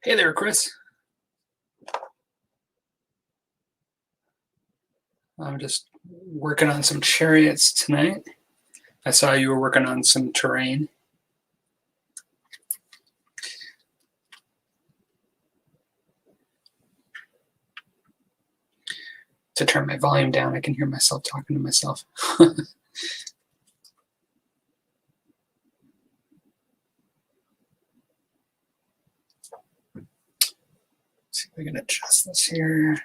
Hey there, Chris. I'm just working on some chariots tonight. I saw you were working on some terrain. To turn my volume down, I can hear myself talking to myself. See if I can adjust this here.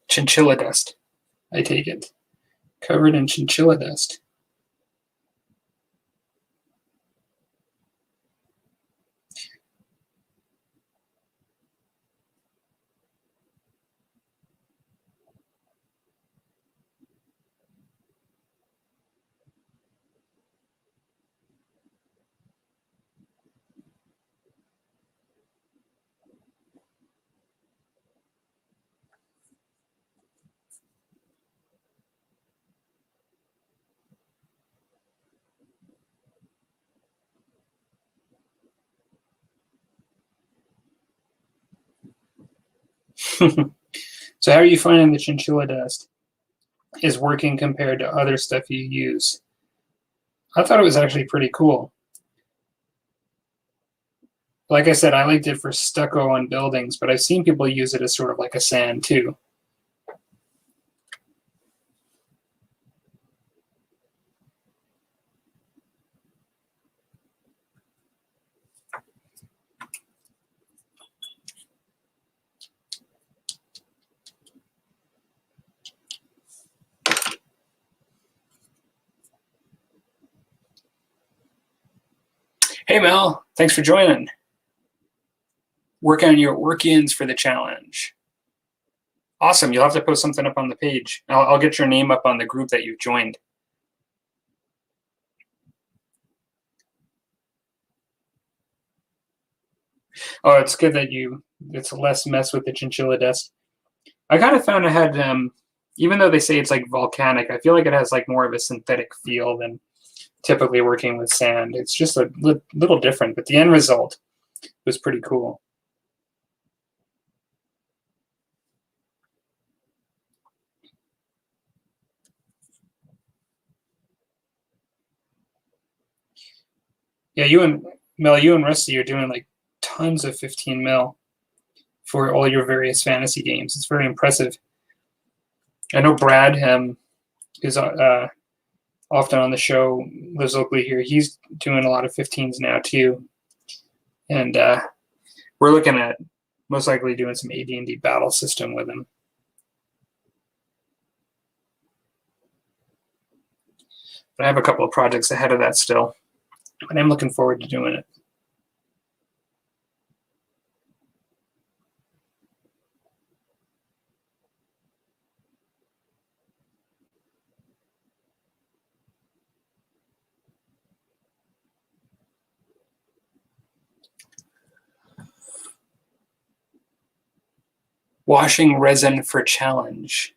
Chinchilla dust, I take it. Covered in chinchilla dust. So how are you finding the chinchilla dust is working compared to other stuff you use? I thought it was actually pretty cool. Like I said, I liked it for stucco on buildings, but I've seen people use it as sort of like a sand too. Hey Mel, thanks for joining. Work on your work-ins for the challenge. Awesome. You'll have to post something up on the page. I'll get your name up on the group that you've joined. Oh, it's good that it's less mess with the chinchilla dust. I kind of found it had, even though they say it's like volcanic, I feel like it has like more of a synthetic feel than typically working with sand. It's just a little different, but the end result was pretty cool. Yeah, Mel, you and Rusty are doing like tons of 15 mil for all your various fantasy games. It's very impressive. I know Brad is often on the show, lives locally here. He's doing a lot of 15s now too, and we're looking at most likely doing some AD&D battle system with him. But I have a couple of projects ahead of that still, but I'm looking forward to doing it. Washing resin for challenge,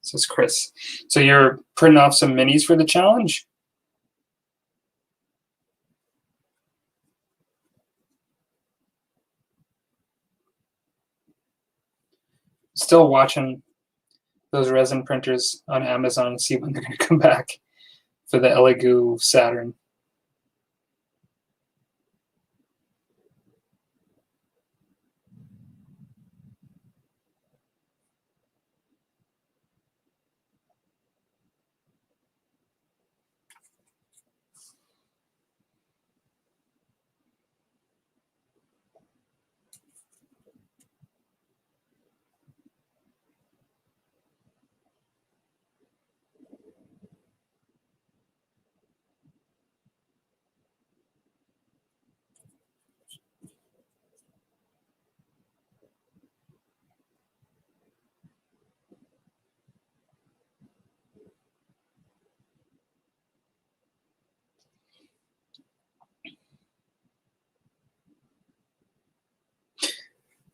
says Chris. So you're printing off some minis for the challenge? Still watching those resin printers on Amazon and see when they're going to come back for the Elegoo Saturn.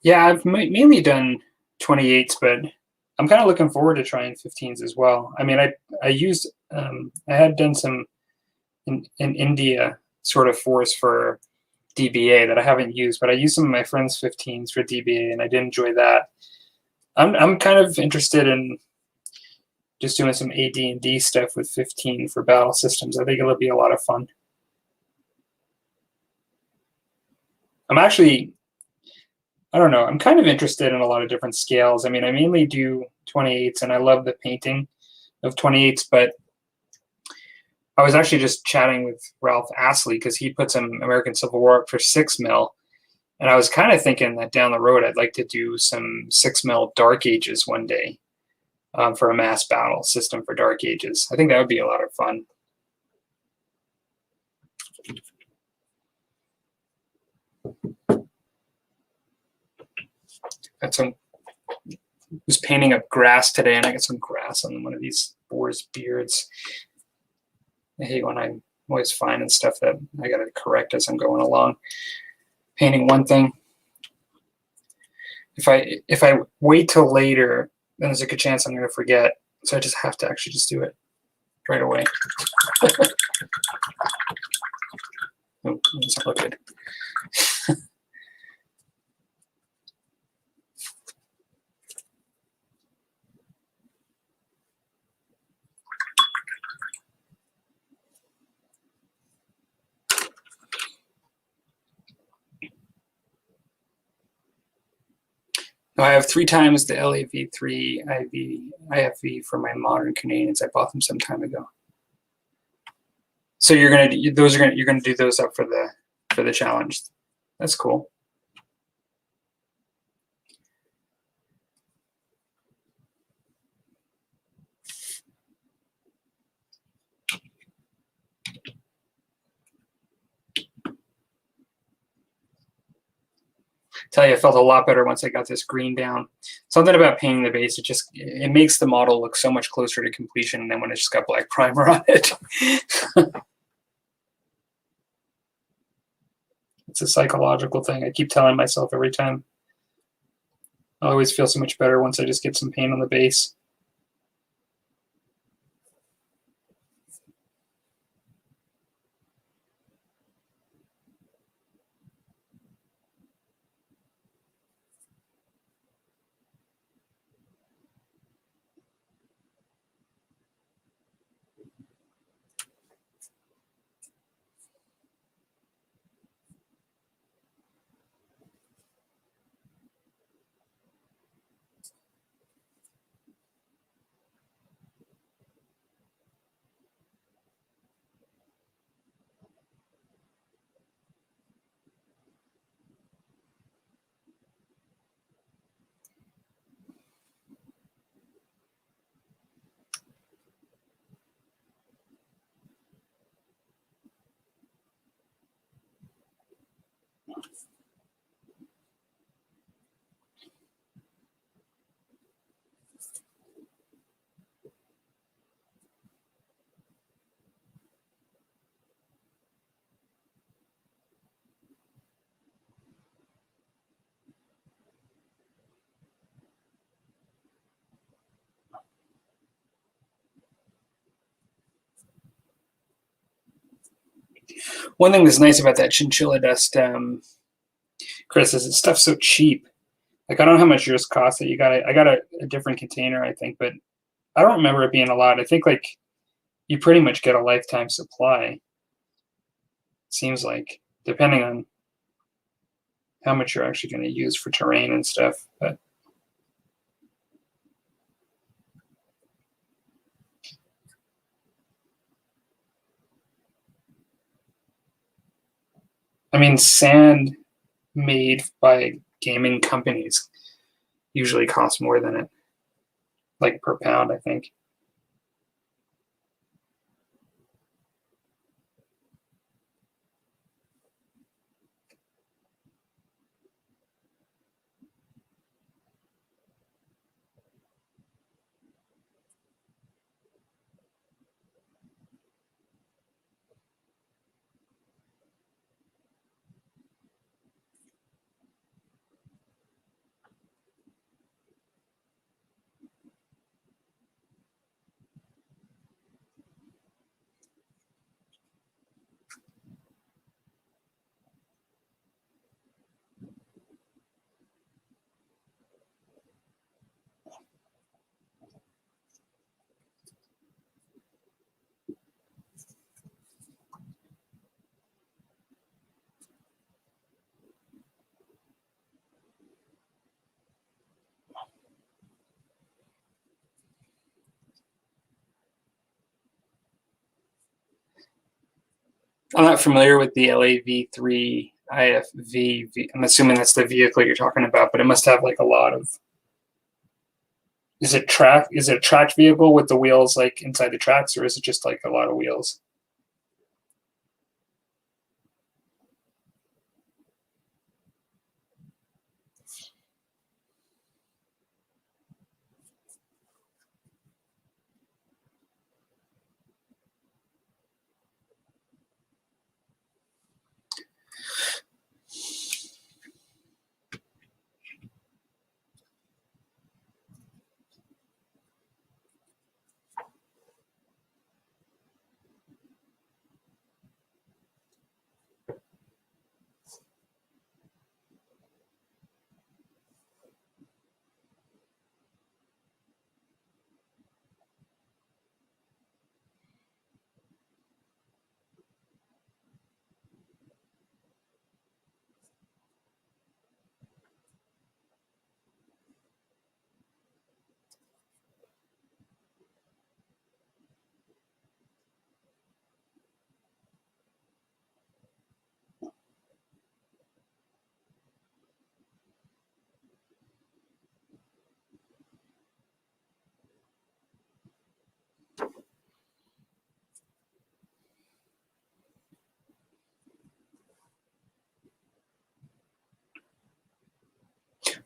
Yeah, I've mainly done 28s, but I'm kind of looking forward to trying 15s as well. I mean, I used I had done some in India sort of force for DBA that I haven't used, but I used some of my friends' 15s for DBA, and I did enjoy that. I'm kind of interested in just doing some AD&D stuff with 15 for battle systems. I think it'll be a lot of fun. I'm actually, I don't know, I'm kind of interested in a lot of different scales. I mean, I mainly do 28s, and I love the painting of 28s, but I was actually just chatting with Ralph Astley because he put some American Civil War up for 6 mil. And I was kind of thinking that down the road, I'd like to do some 6 mil Dark Ages one day for a mass battle system for Dark Ages. I think that would be a lot of fun. Got some, was painting up grass today, and I got some grass on one of these boar's beards. I hate when I'm always finding stuff that I got to correct as I'm going along. Painting one thing. If I wait till later, then there's a good chance I'm going to forget. So I just have to actually just do it right away. Oh, that's not look good. Now I have 3 times the LAV3 IFV for my modern Canadians. I bought them some time ago. So you're gonna do those up for the challenge. That's cool. Tell you, I felt a lot better once I got this green down. Something about painting the base, it makes the model look so much closer to completion than when it's just got black primer on it. It's a psychological thing. I keep telling myself every time. I always feel so much better once I just get some paint on the base. One thing that's nice about that chinchilla dust, Chris, is stuff's so cheap. Like I don't know how much yours cost. That I got a different container, I think, but I don't remember it being a lot. I think like you pretty much get a lifetime supply. Seems like, depending on how much you're actually going to use for terrain and stuff. But I mean, sand made by gaming companies usually costs more than it, like per pound, I think. I'm not familiar with the LAV3 IFV. I'm assuming that's the vehicle you're talking about, but it must have like a lot of. Is it a tracked vehicle with the wheels like inside the tracks, or is it just like a lot of wheels?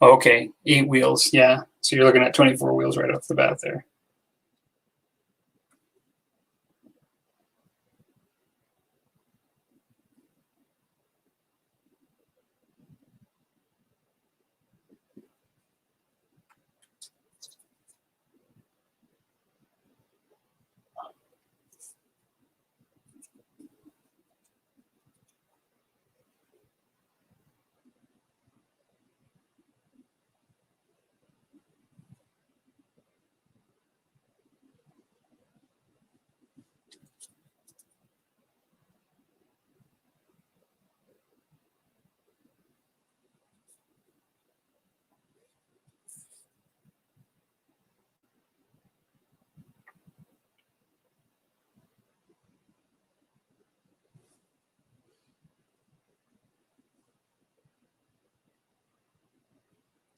Okay, 8 wheels, yeah. So you're looking at 24 wheels right off the bat there.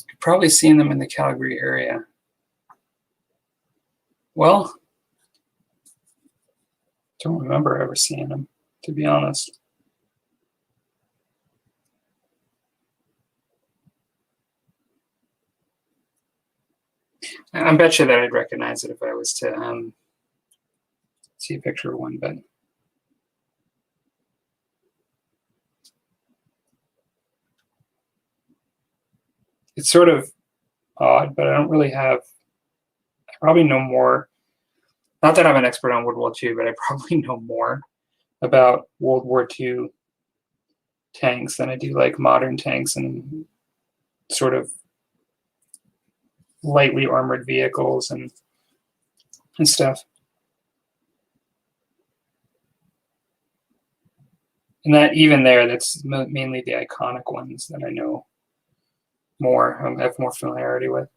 You've probably seen them in the Calgary area. Well, don't remember ever seeing them, to be honest. I bet you that I'd recognize it if I was to see a picture of one, but it's sort of odd, but I don't really have, I probably know more, not that I'm an expert on World War II, but I probably know more about World War II tanks than I do like modern tanks and sort of lightly armored vehicles and stuff. And that even there, that's mainly the iconic ones that I know more, have more familiarity with.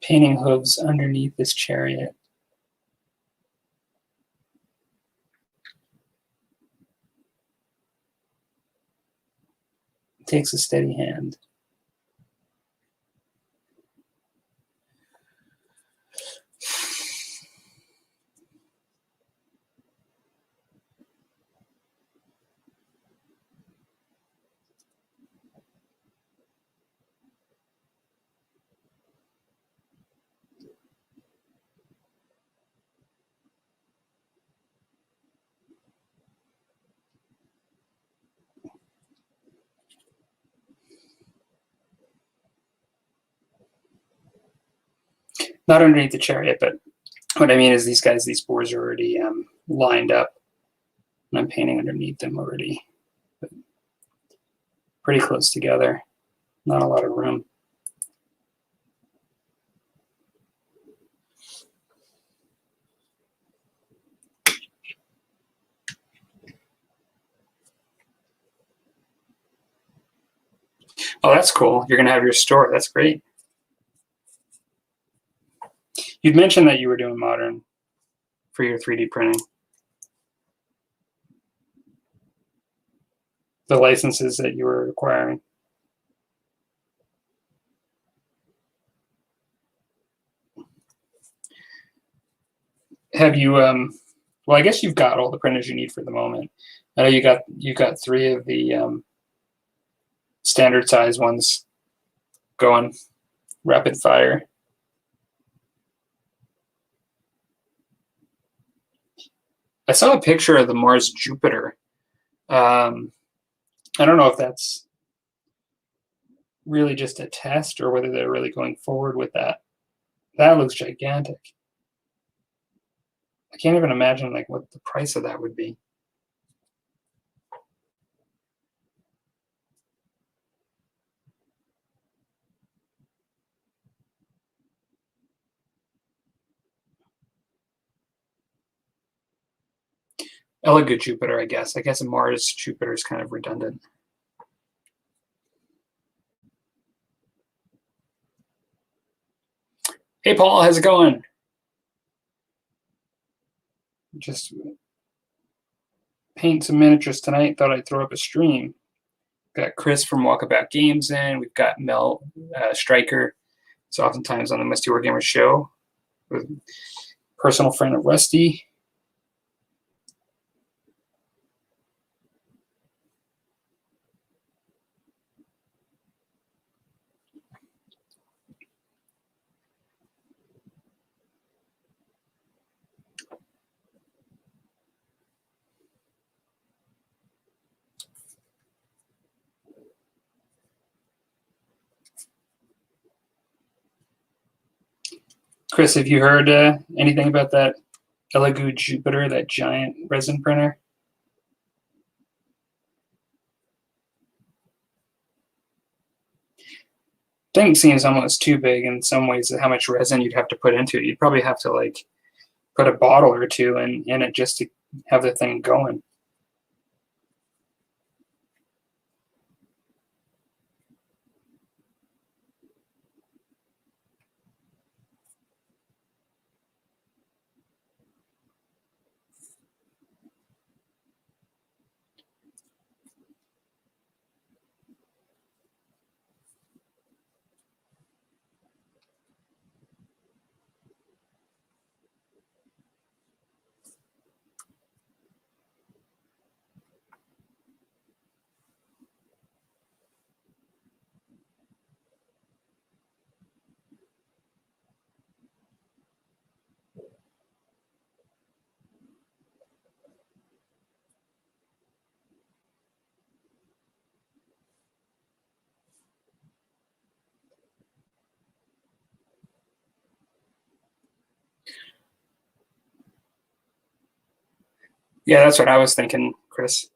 Painting hooves underneath this chariot. It takes a steady hand. Not underneath the chariot, but what I mean is these boards are already lined up, and I'm painting underneath them already. But pretty close together, not a lot of room. Oh, that's cool. You're gonna have your store. That's great. You'd mentioned that you were doing modern for your 3D printing. The licenses that you were acquiring. Have you well, I guess you've got all the printers you need for the moment. I know you got 3 of the standard size ones going rapid fire. I saw a picture of the Mars Jupiter. I don't know if that's really just a test or whether they're really going forward with that. That looks gigantic. I can't even imagine like what the price of that would be. Elegant Jupiter, I guess. I guess Mars Jupiter is kind of redundant. Hey, Paul, how's it going? Just paint some miniatures tonight. Thought I'd throw up a stream. Got Chris from Walkabout Games in. We've got Mel Stryker. It's oftentimes on the Musty Wargamer show. With personal friend of Rusty. Chris, have you heard anything about that Elegoo Jupiter, that giant resin printer? Thing seems almost too big in some ways. How much resin you'd have to put into it? You'd probably have to like put a bottle or two in it just to have the thing going. Yeah, that's what I was thinking, Chris.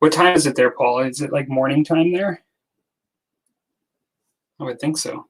What time is it there, Paul? Is it like morning time there? I would think so.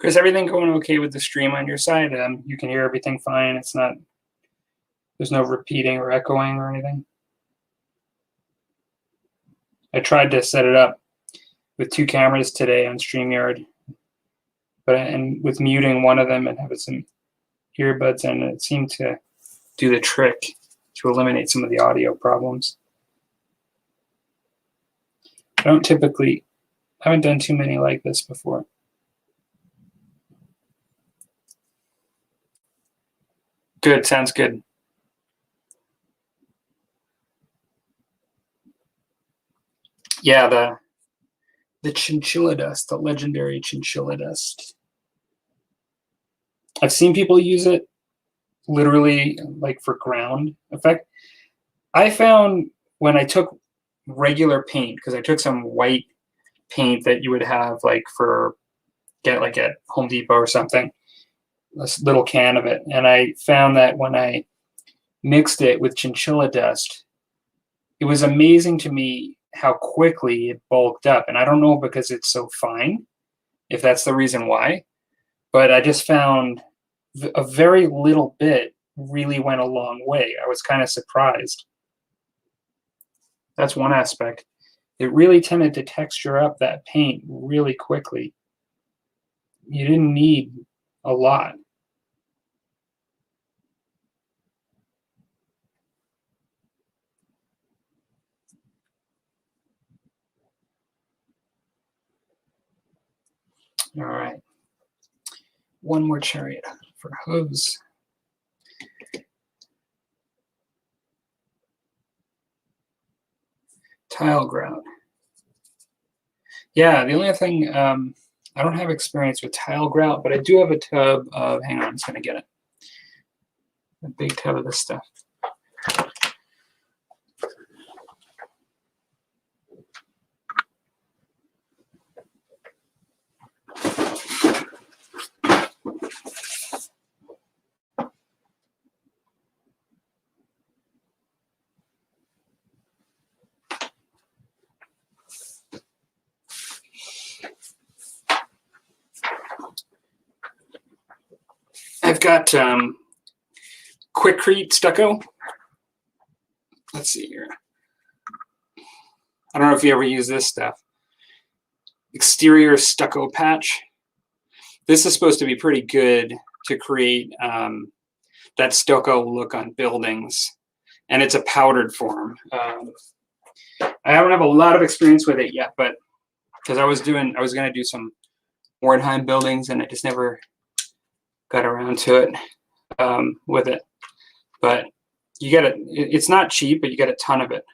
Chris, everything going okay with the stream on your side? You can hear everything fine. It's not, there's no repeating or echoing or anything. I tried to set it up with 2 cameras today on StreamYard, and with muting one of them and having some earbuds in, it seemed to do the trick to eliminate some of the audio problems. I haven't done too many like this before. Good, sounds good. Yeah, the chinchilla dust, the legendary chinchilla dust. I've seen people use it literally like for ground effect. I found when I took regular paint, because I took some white paint that you would have like get like at Home Depot or something, this little can of it, and I found that when I mixed it with chinchilla dust, it was amazing to me how quickly it bulked up. And I don't know because it's so fine, if that's the reason why, but I just found a very little bit really went a long way. I was kind of surprised. That's one aspect. It really tended to texture up that paint really quickly. You didn't need a lot. All right. One more chariot for hose. Tile grout. Yeah, the only thing, I don't have experience with tile grout, but I do have a tub of, hang on, I'm just going to get it. A big tub of this stuff. I've got Quikrete Stucco. Let's see here. I don't know if you ever use this stuff. Exterior stucco patch. This is supposed to be pretty good to create that stucco look on buildings, and it's a powdered form. I don't have a lot of experience with it yet, but because I was going to do some Warnheim buildings, and I just never got around to it with it. But you get it. It's not cheap, but you get a ton of it.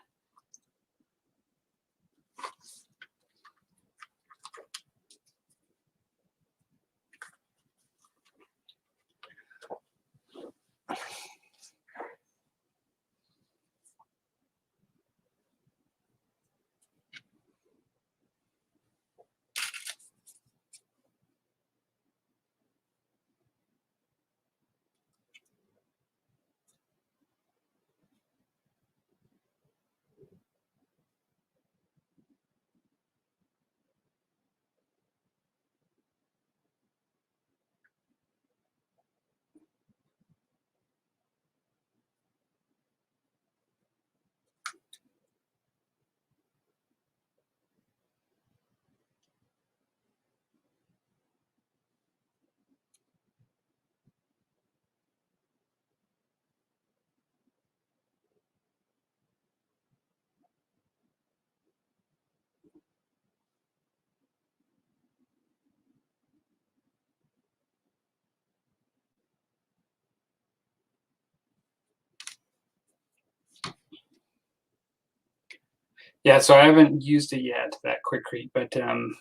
Yeah, so I haven't used it yet, that Quikrete, but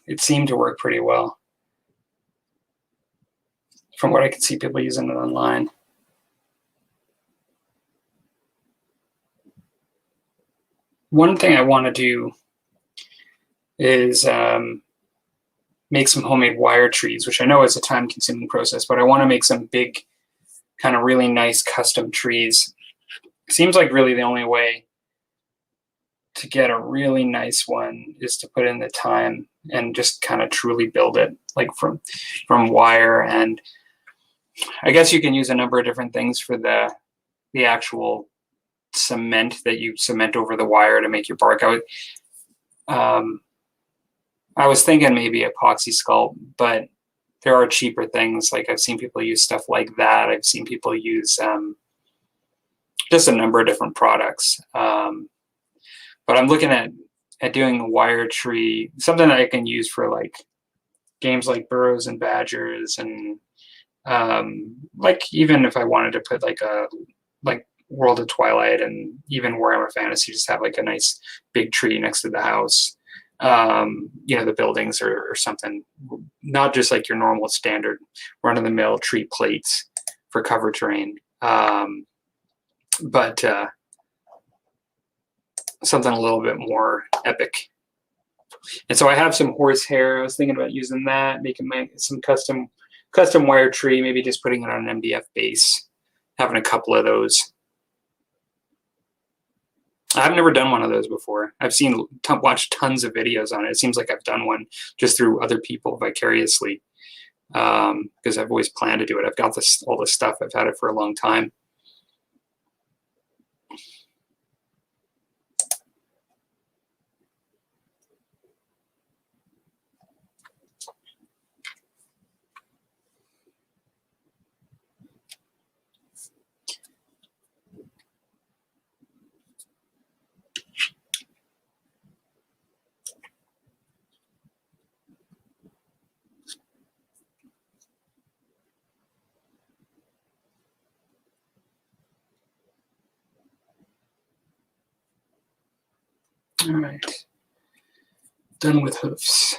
it seemed to work pretty well from what I could see people using it online. One thing I want to do is make some homemade wire trees, which I know is a time-consuming process, but I want to make some big, kind of really nice custom trees. It seems like really the only way to get a really nice one is to put in the time and just kind of truly build it, like from wire. And I guess you can use a number of different things for the actual cement that you cement over the wire to make your bark. I was thinking maybe epoxy sculpt, but there are cheaper things. Like I've seen people use stuff like that. I've seen people use just a number of different products. But I'm looking at doing a wire tree, something that I can use for like games like Burrows and Badgers, and like even if I wanted to put like World of Twilight and even Warhammer Fantasy, just have like a nice big tree next to the house. You know, the buildings or something, not just like your normal standard run-of-the-mill tree plates for cover terrain, but something a little bit more epic. And so I have some horsehair. I was thinking about using that, making some custom wire tree, maybe just putting it on an MDF base, having a couple of those. I've never done one of those before. I've watched tons of videos on it. It seems like I've done one just through other people vicariously, because I've always planned to do it. I've got all this stuff. I've had it for a long time. All right, done with hoofs.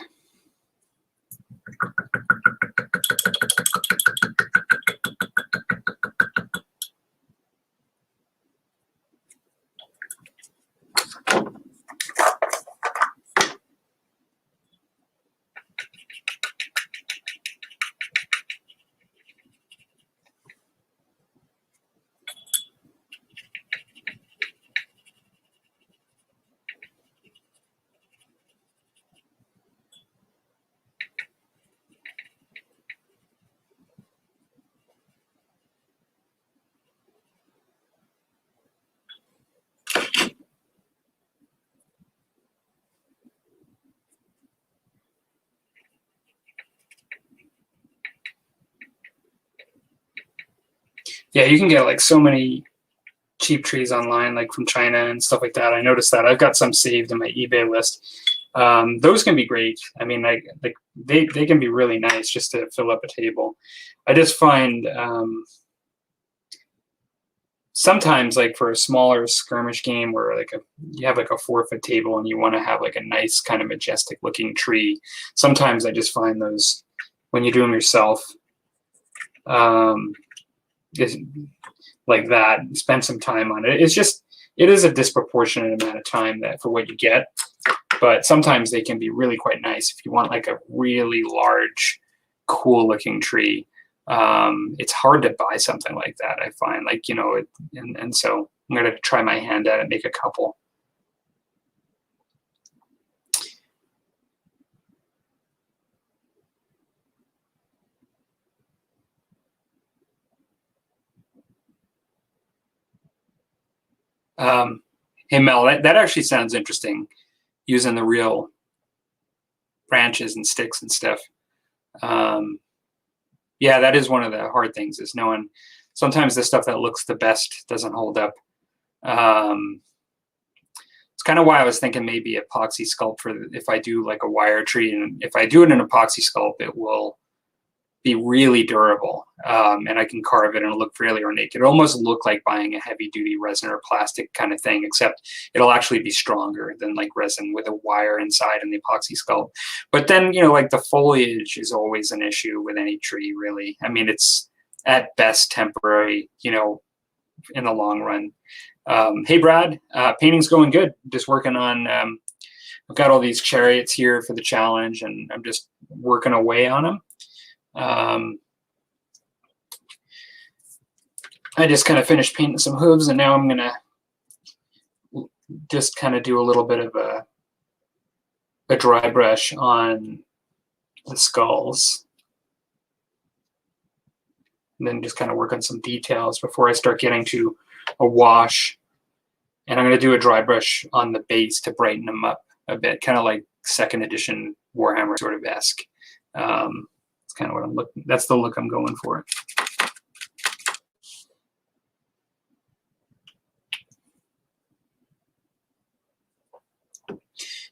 Yeah, you can get like so many cheap trees online, like from China and stuff like that. I noticed that. I've got some saved in my eBay list. Those can be great. I mean, like they can be really nice just to fill up a table. I just find sometimes, like for a smaller skirmish game where you have like a 4-foot table and you want to have like a nice kind of majestic looking tree, sometimes I just find those when you do them yourself, like that, spend some time on it. It is a disproportionate amount of time that for what you get, but sometimes they can be really quite nice if you want like a really large, cool looking tree. It's hard to buy something like that, I find, like, you know, and so I'm going to try my hand at it, make a couple. Hey, Mel, that actually sounds interesting, using the real branches and sticks and stuff. Yeah, that is one of the hard things, is knowing sometimes the stuff that looks the best doesn't hold up. It's kind of why I was thinking maybe epoxy sculpt for if I do like a wire tree, and if I do it in epoxy sculpt, it will be really durable, and I can carve it and it'll look fairly ornate. It'll almost look like buying a heavy duty resin or plastic kind of thing, except it'll actually be stronger than like resin with a wire inside in the epoxy sculpt. But then, you know, like the foliage is always an issue with any tree, really. I mean, it's at best temporary, you know, in the long run. Hey, Brad, painting's going good. Just working on, I've got all these chariots here for the challenge, and I'm just working away on them. I just kind of finished painting some hooves, and now I'm gonna just kind of do a little bit of a dry brush on the skulls. And then just kind of work on some details before I start getting to a wash. And I'm going to do a dry brush on the base to brighten them up a bit, kind of like second edition Warhammer sort of esque. It's kind of what I'm looking. That's the look I'm going for.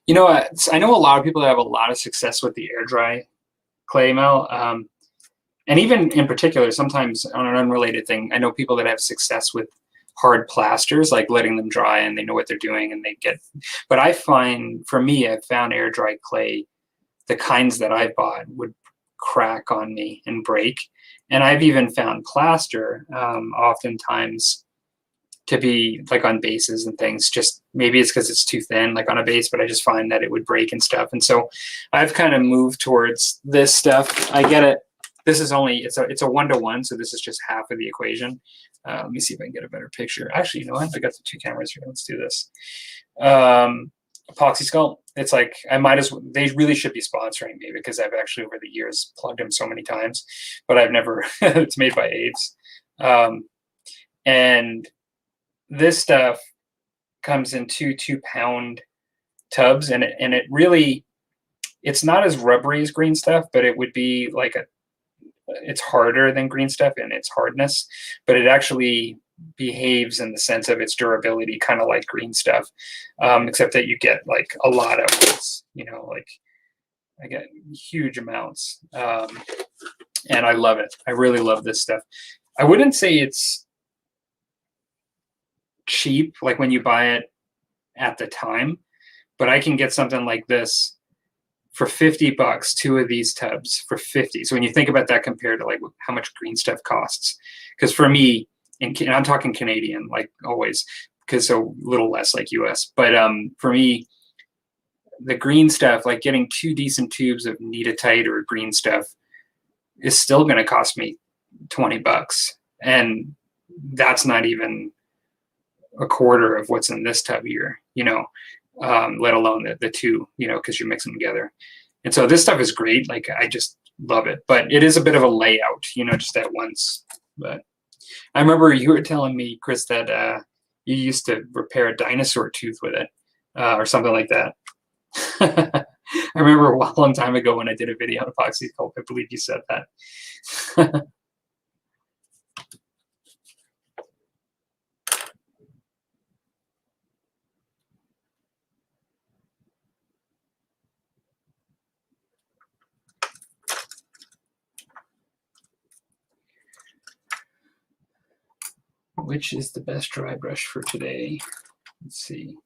You know, I know a lot of people that have a lot of success with the air dry clay, Mel. And even in particular, sometimes on an unrelated thing, I know people that have success with hard plasters, like letting them dry and they know what they're doing and they get. But I find, for me, I've found air dry clay, the kinds that I bought would crack on me and break. And I've even found plaster oftentimes to be like on bases and things, just maybe it's because it's too thin, like on a base, but I just find that it would break and stuff. And so I've kind of moved towards this stuff. I get it. This is only, it's a 1-to-1, so this is just half of the equation. Let me see if I can get a better picture. Actually, you know what? I got the 2 cameras here. Let's do this. Epoxy skull. It's like, I might as well, they really should be sponsoring me because I've actually over the years plugged them so many times, but I've never, it's made by Aves. And this stuff comes in 2 2-pound tubs, and it really, it's not as rubbery as green stuff, but it would be like it's harder than green stuff in its hardness, but it actually behaves in the sense of its durability, kind of like green stuff, except that you get like a lot of this, you know, like I get huge amounts, and I love it. I really love this stuff. I wouldn't say it's cheap, like when you buy it at the time, but I can get something like this for $50, 2 of these tubs for 50. So when you think about that compared to like how much green stuff costs, because for me, and I'm talking Canadian, like always, because so little less like US, but for me, the green stuff, like getting 2 decent tubes of Kneadatite or green stuff is still going to cost me $20. And that's not even a quarter of what's in this tub here, you know, let alone the 2, you know, because you're mixing them together. And so this stuff is great. Like, I just love it, but it is a bit of a layout, you know, just at once. But I remember you were telling me, Chris, that you used to repair a dinosaur tooth with it, or something like that. I remember a long time ago when I did a video on epoxy sculpt, I believe you said that. Which is the best dry brush for today? Let's see.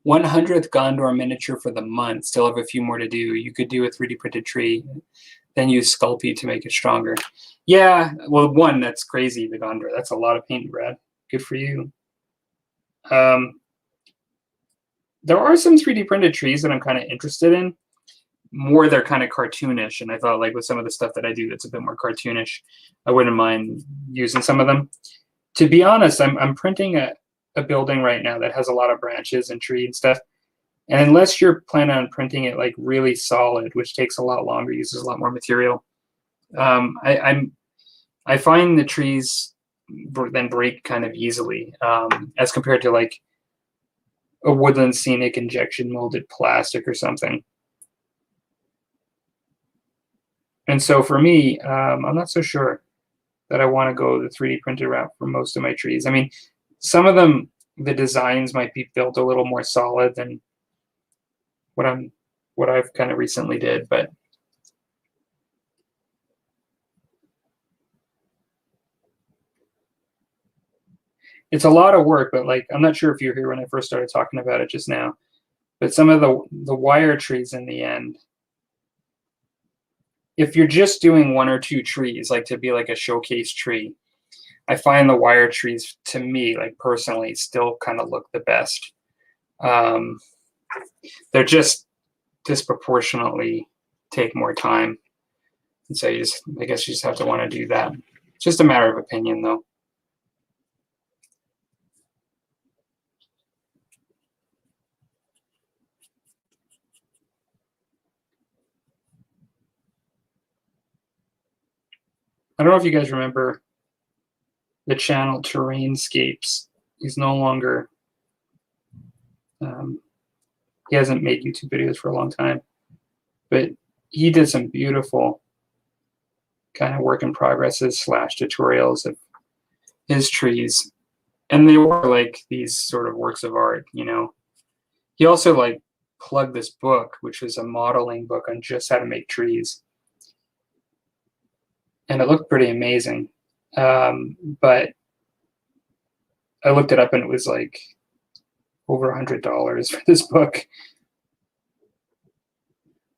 "100th Gondor miniature for the month. Still have a few more to do. You could do a 3D printed tree, then use Sculpey to make it stronger." Yeah, well, one, that's crazy, the Gondor. That's a lot of paint, Brad. Good for you. There are some 3D printed trees that I'm kind of interested in. More, they're kind of cartoonish, and I thought, like, with some of the stuff that I do that's a bit more cartoonish, I wouldn't mind using some of them. To be honest, I'm printing a building right now that has a lot of branches and tree and stuff. And unless you're planning on printing it like really solid, which takes a lot longer, uses a lot more material, I find the trees then break kind of easily, as compared to like a woodland scenic injection molded plastic or something. And so for me, I'm not so sure that I want to go the 3D printed route for most of my trees. I mean, some of them, the designs might be built a little more solid than what I've kind of recently did, but it's a lot of work. But like, I'm not sure if you're here when I first started talking about it just now, but some of the wire trees in the end, if you're just doing one or two trees, like to be like a showcase tree, I find the wire trees, to me, like personally, still kind of look the best. They're just disproportionately take more time. And so I guess you just have to want to do that. It's just a matter of opinion, though. I don't know if you guys remember the channel Terrainscapes. He's no longer, he hasn't made YouTube videos for a long time, but he did some beautiful kind of work in progresses / tutorials of his trees. And they were like these sort of works of art, you know. He also like plugged this book, which was a modeling book on just how to make trees. And it looked pretty amazing. But I looked it up and it was like over $100 for this book.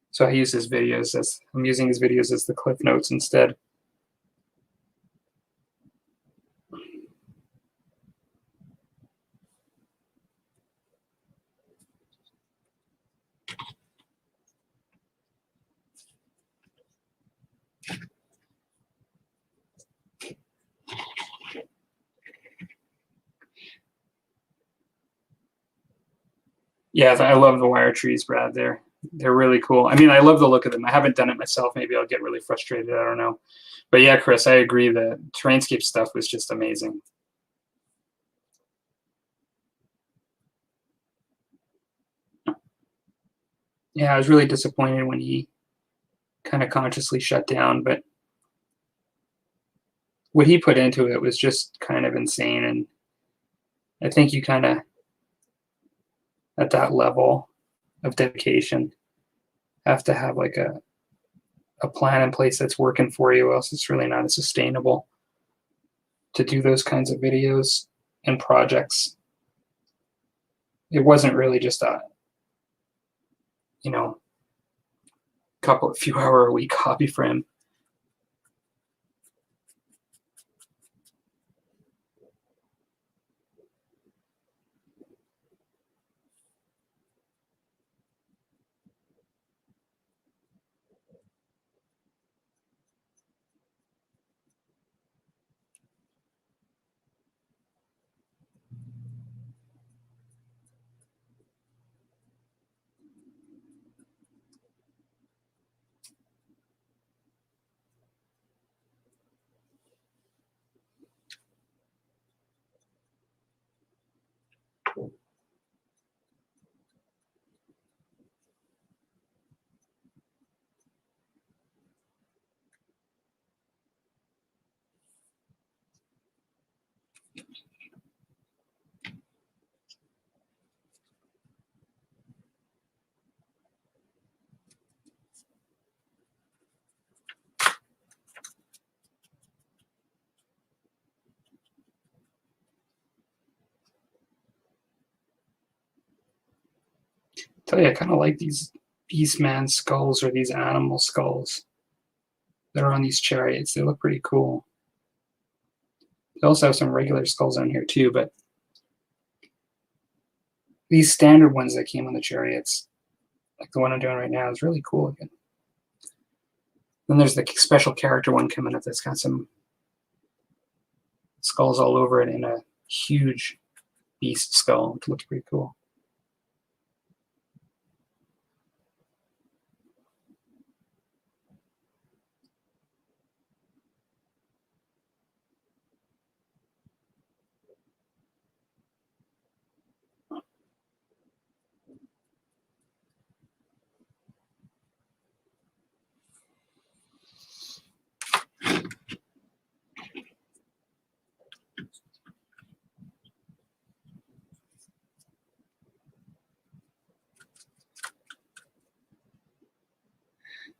So I use his videos as, I'm using his videos as the cliff notes instead. Yeah, I love the wire trees, Brad. They're really cool. I mean, I love the look of them. I haven't done it myself. Maybe I'll get really frustrated. I don't know. But yeah, Chris, I agree. The Terrainscape stuff was just amazing. Yeah, I was really disappointed when he kind of consciously shut down, but what he put into it was just kind of insane. And I think you kind of, at that level of dedication, have to have like a plan in place that's working for you, or else it's really not as sustainable to do those kinds of videos and projects. It wasn't really just a, you know, few hour a week hobby for him. Tell you, I kind of like these beastman skulls or these animal skulls that are on these chariots. They look pretty cool. They also have some regular skulls on here too, but these standard ones that came on the chariots, like the one I'm doing right now, is really cool again. Then there's the special character one coming up that's got some skulls all over it and a huge beast skull, which looks pretty cool.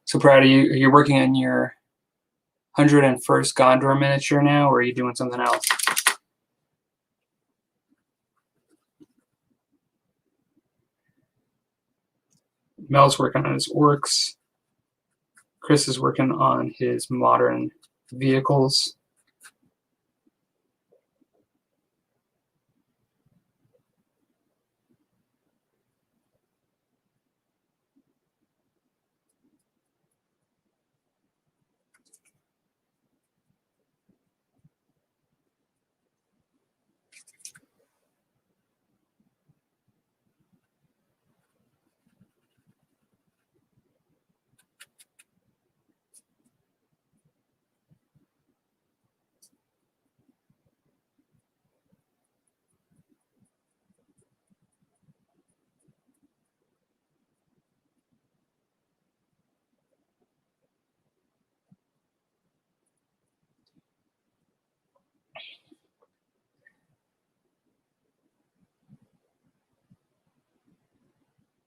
So Brad, are you working on your 101st Gondor miniature now, or are you doing something else? Mel's working on his orcs. Chris is working on his modern vehicles.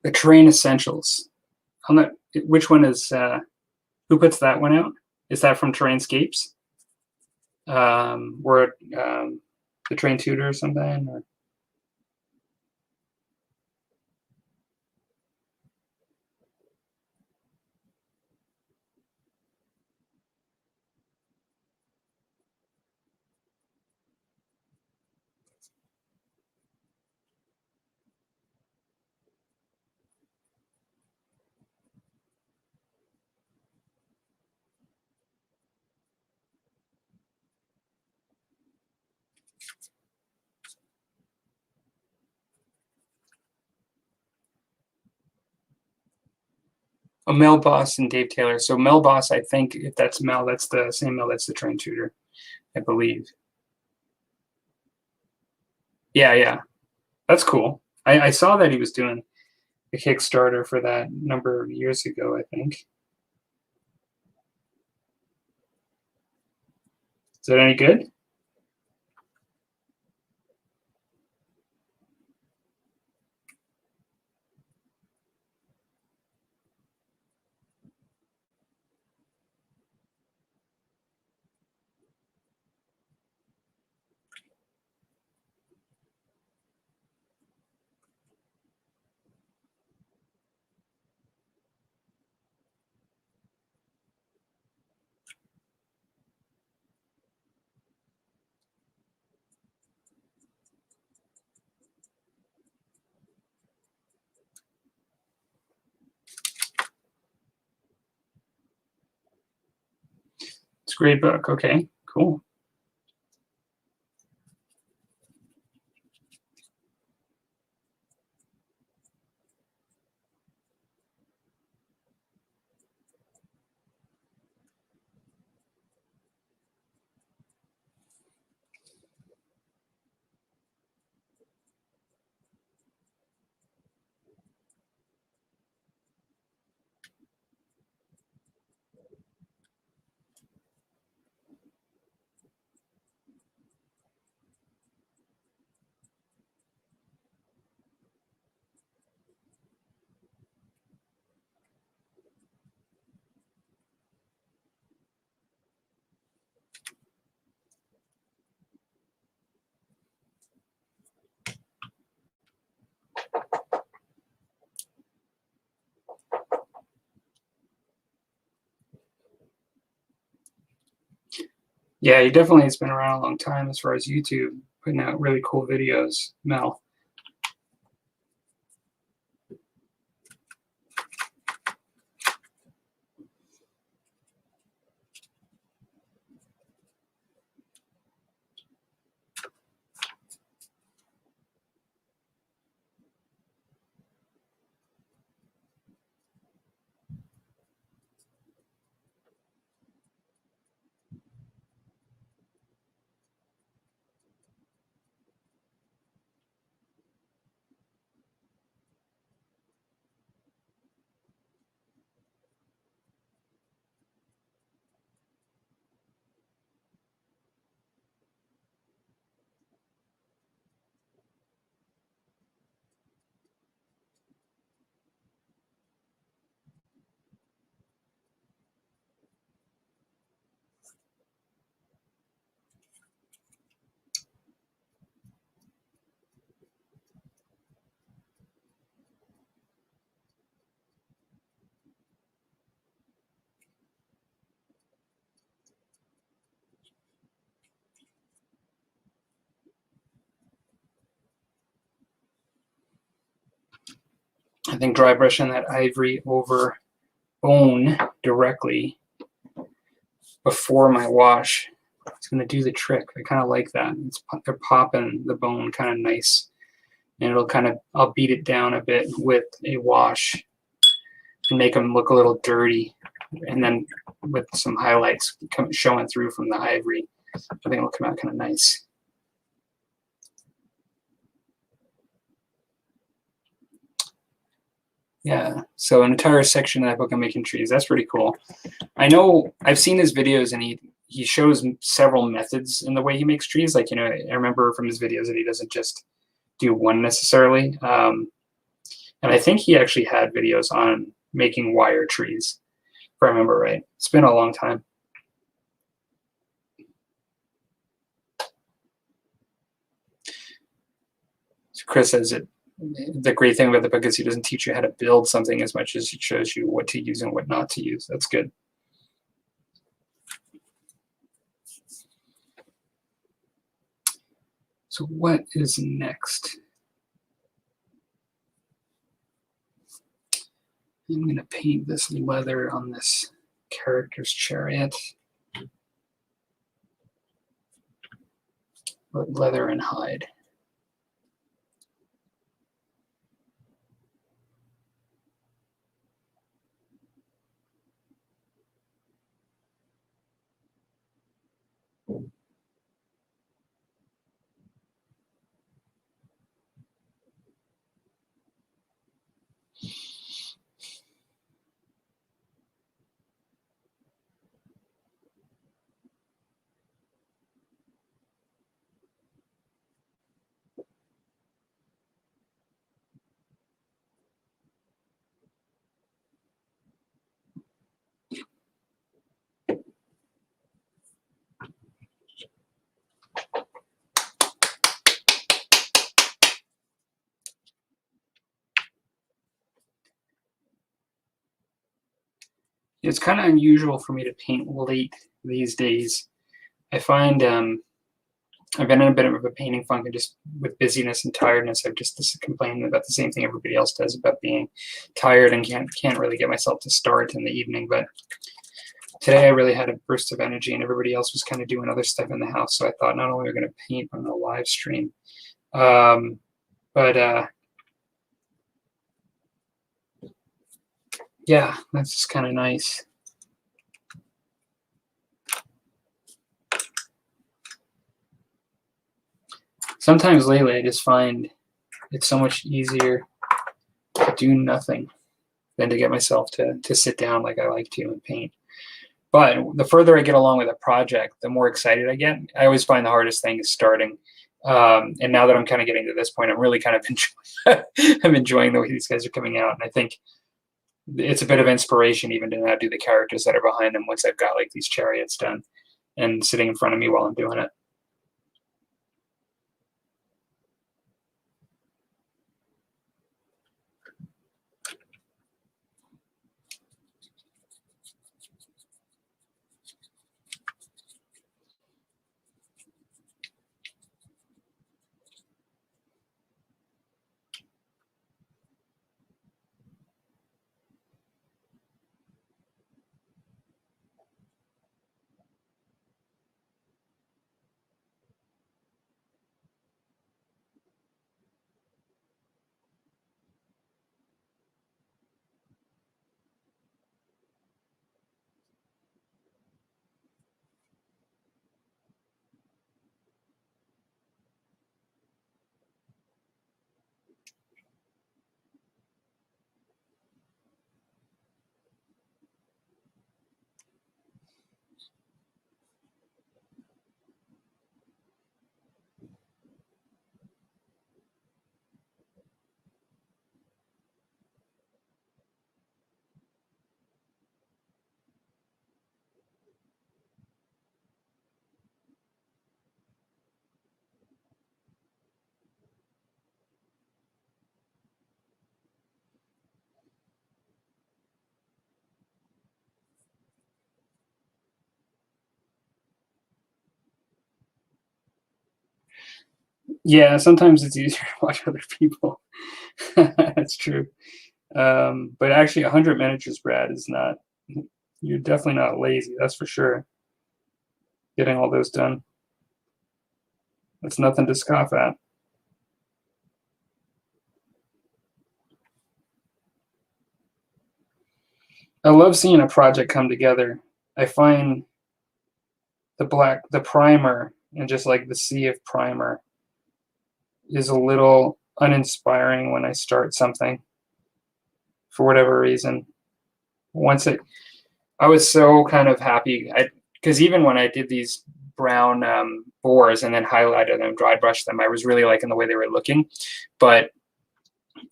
The Terrain Essentials. I'm not, which one is, who puts that one out? Is that from Terrainscapes? Or the Terrain Tutor or something? Or? Oh, Mel Boss and Dave Taylor. So Mel Boss, I think if that's Mel, that's the same Mel that's the Terrain Tutor, I believe. Yeah, yeah. That's cool. I saw that he was doing a Kickstarter for that a number of years ago, I think. Is that any good? It's a great book. Okay, cool. Yeah, he definitely has been around a long time as far as YouTube, putting out really cool videos, Mel. think dry brushing that ivory over bone directly before my wash, it's going to do the trick. I kind of like that. They're popping the bone kind of nice. And it'll kind of, I'll beat it down a bit with a wash and make them look a little dirty. And then with some highlights showing through from the ivory, I think it'll come out kind of nice. Yeah, so an entire section of that book on making trees. That's pretty cool. I know I've seen his videos, and he shows several methods in the way he makes trees. Like, I remember from his videos that he doesn't just do one necessarily. And I think he actually had videos on making wire trees, if I remember right. It's been a long time. So Chris says the great thing about the book is he doesn't teach you how to build something as much as he shows you what to use and what not to use. That's good. So what is next? I'm going to paint this leather on this character's chariot. Leather and hide. It's kind of unusual for me to paint late these days. I find I've been in a bit of a painting funk, and just with busyness and tiredness, I've just complained about the same thing everybody else does about being tired and can't really get myself to start in the evening. But today I really had a burst of energy, and everybody else was kind of doing other stuff in the house. So I thought not only are we going to paint on the live stream, but yeah, that's just kind of nice. Sometimes lately I just find it's so much easier to do nothing than to get myself to sit down like I like to and paint. But the further I get along with a project, the more excited I get. I always find the hardest thing is starting. And now that I'm kind of getting to this point, I'm really kind of I'm enjoying the way these guys are coming out. And I think it's a bit of inspiration even to now do the characters that are behind them once I've got like these chariots done and sitting in front of me while I'm doing it. Yeah, sometimes it's easier to watch other people. That's true. But actually 100 miniatures, Brad, is not, you're definitely not lazy, that's for sure. Getting all those done. That's nothing to scoff at. I love seeing a project come together. I find the primer, and just like the sea of primer, is a little uninspiring when I start something for whatever reason. I was so kind of happy, because even when I did these brown boars and then highlighted them, dry brushed them, I was really liking the way they were looking. But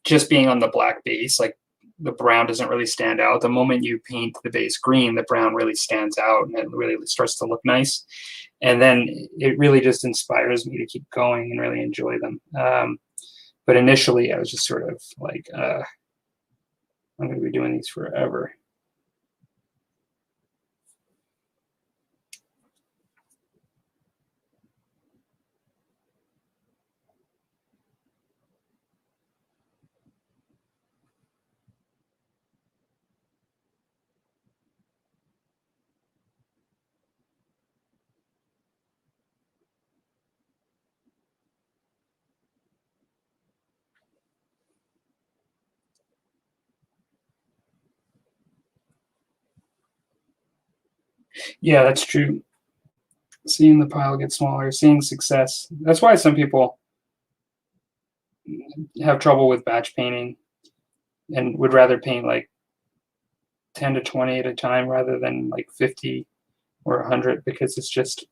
just being on the black base, like the brown doesn't really stand out. The moment you paint the base green, the brown really stands out and it really starts to look nice. And then it really just inspires me to keep going and really enjoy them. But initially I was just sort of like, I'm going to be doing these forever. Yeah, that's true. Seeing the pile get smaller, seeing success. That's why some people have trouble with batch painting and would rather paint like 10 to 20 at a time rather than like 50 or 100, because it's just,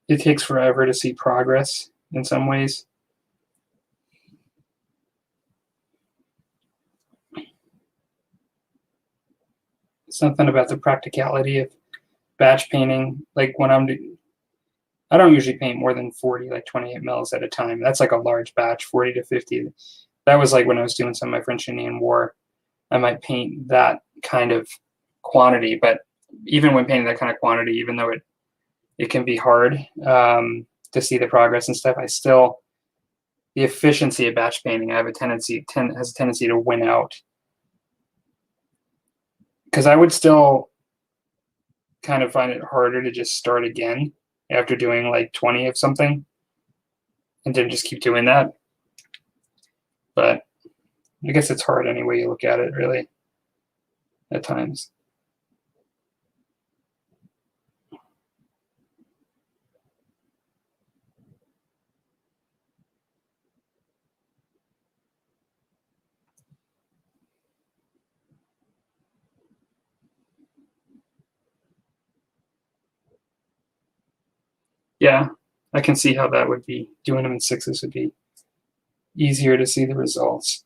it takes forever to see progress in some ways. Something about the practicality of batch painting. Like when I don't usually paint more than 40, like 28 mils at a time. That's like a large batch, 40 to 50. That was like when I was doing some of my French Indian War. I might paint that kind of quantity, but even when painting that kind of quantity, even though it can be hard to see the progress and stuff, the efficiency of batch painting, I have has a tendency to win out. Because I would still kind of find it harder to just start again after doing like 20 of something and then just keep doing that. But I guess it's hard any way you look at it, really, at times. Yeah, I can see how that would be. Doing them in sixes would be easier to see the results.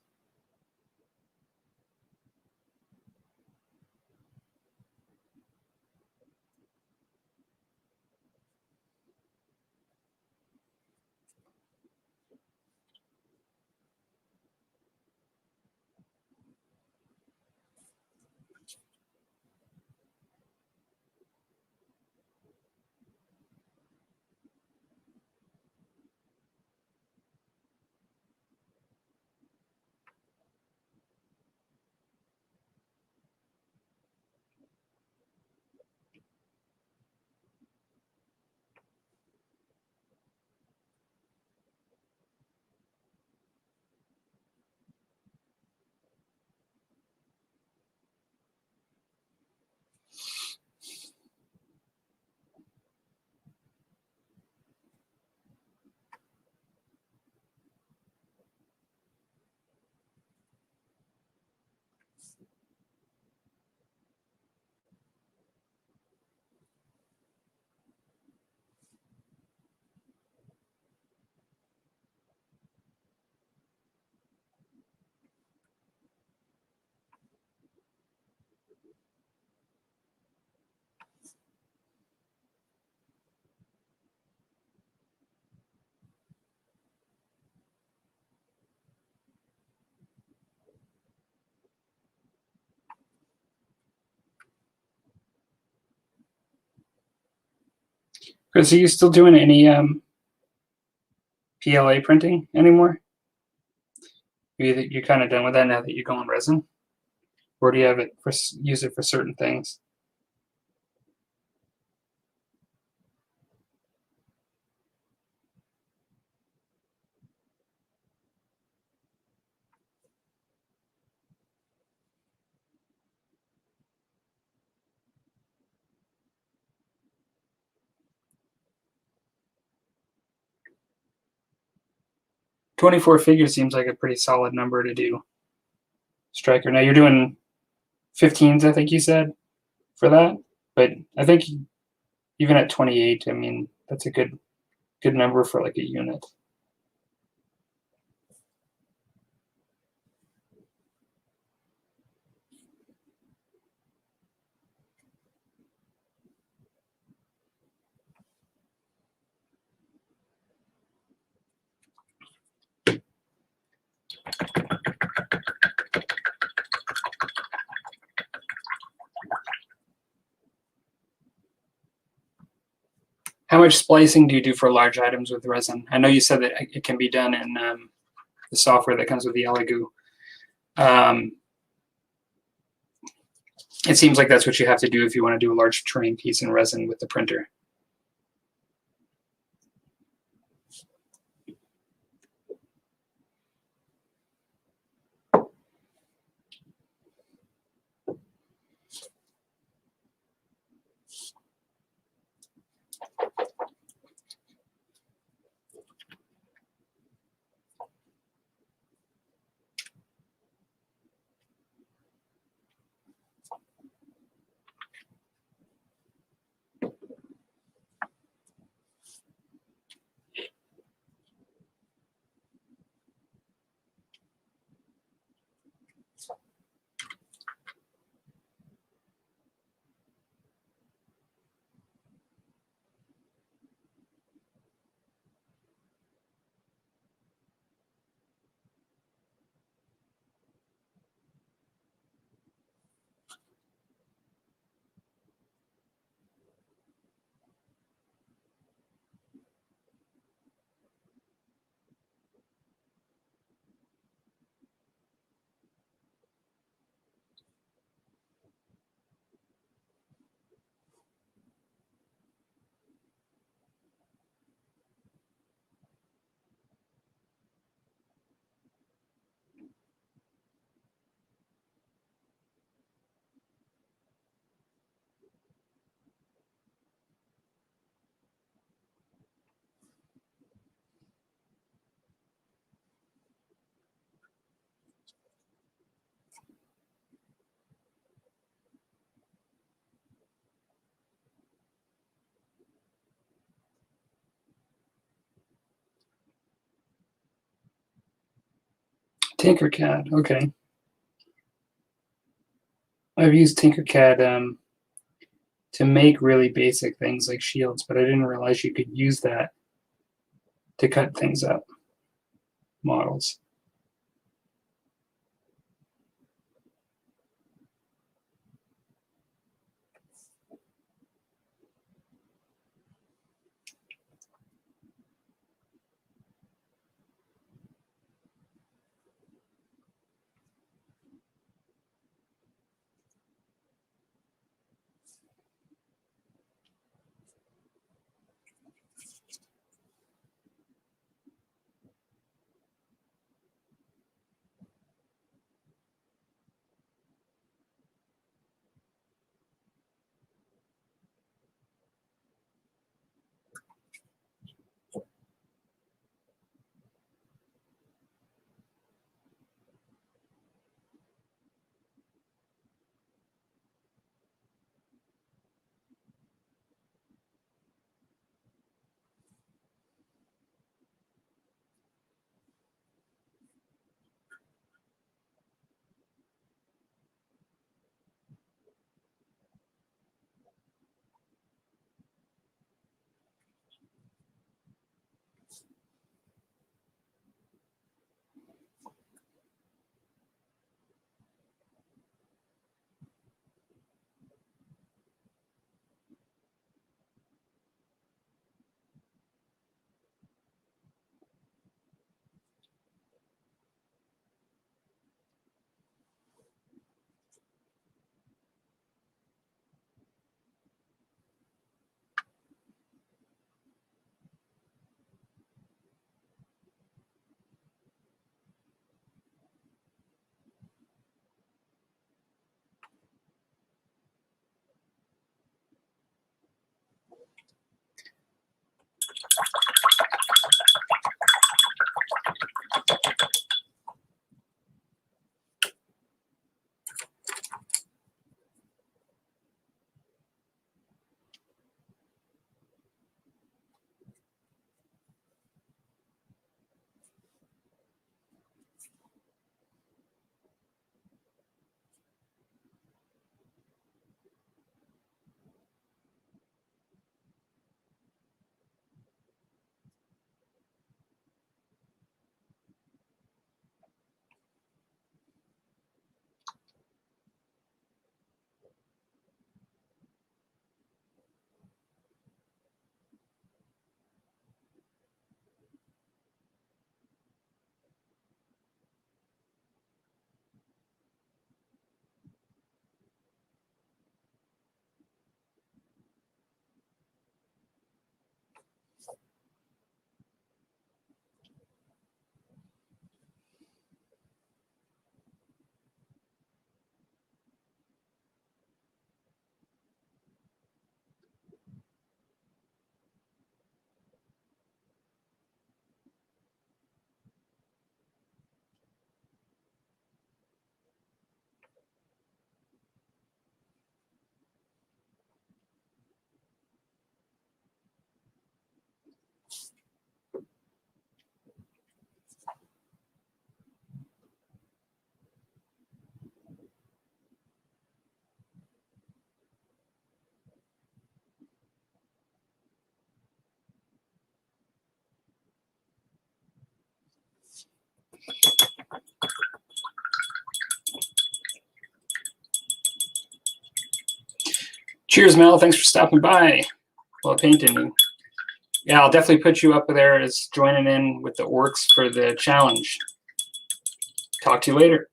Because are you still doing any PLA printing anymore? You're kind of done with that now that you go on resin, or do you have it for use it for certain things? $24 figures seems like a pretty solid number to do striker. Now you're doing 15s, I think you said, for that, but I think even at 28, I mean that's a good number for like a unit. How much splicing do you do for large items with resin? I know you said that it can be done in the software that comes with the Elegoo. It seems like that's what you have to do if you want to do a large terrain piece in resin with the printer. Tinkercad, okay. I've used Tinkercad to make really basic things like shields, but I didn't realize you could use that to cut things up, models. Cheers, Mel. Thanks for stopping by while painting. Yeah, I'll definitely put you up there as joining in with the orcs for the challenge. Talk to you later.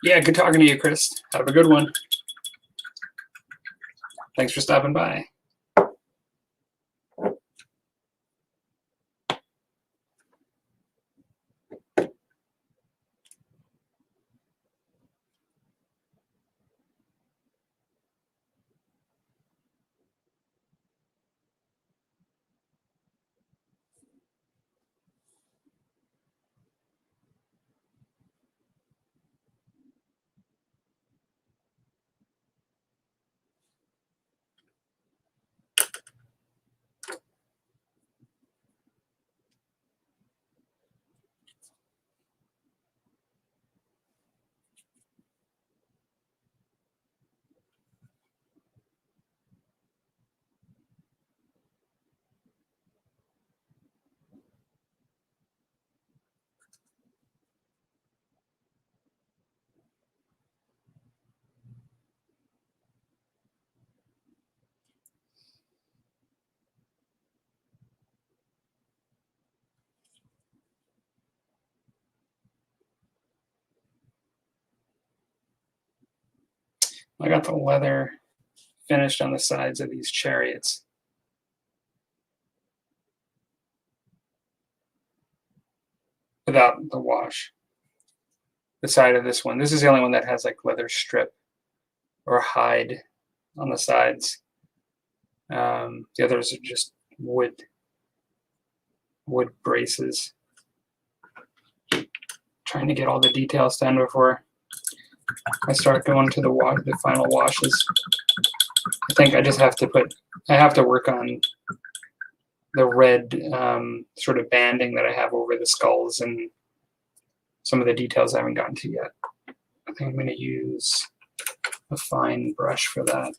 Yeah, good talking to you, Chris. Have a good one. Thanks for stopping by. I got the leather finished on the sides of these chariots. Without the wash. The side of this one. This is the only one that has like leather strip or hide on the sides. The others are just wood braces. trying to get all the details done before I start going to the final washes. I think I just have to work on the red sort of banding that I have over the skulls and some of the details I haven't gotten to yet. I think I'm going to use a fine brush for that.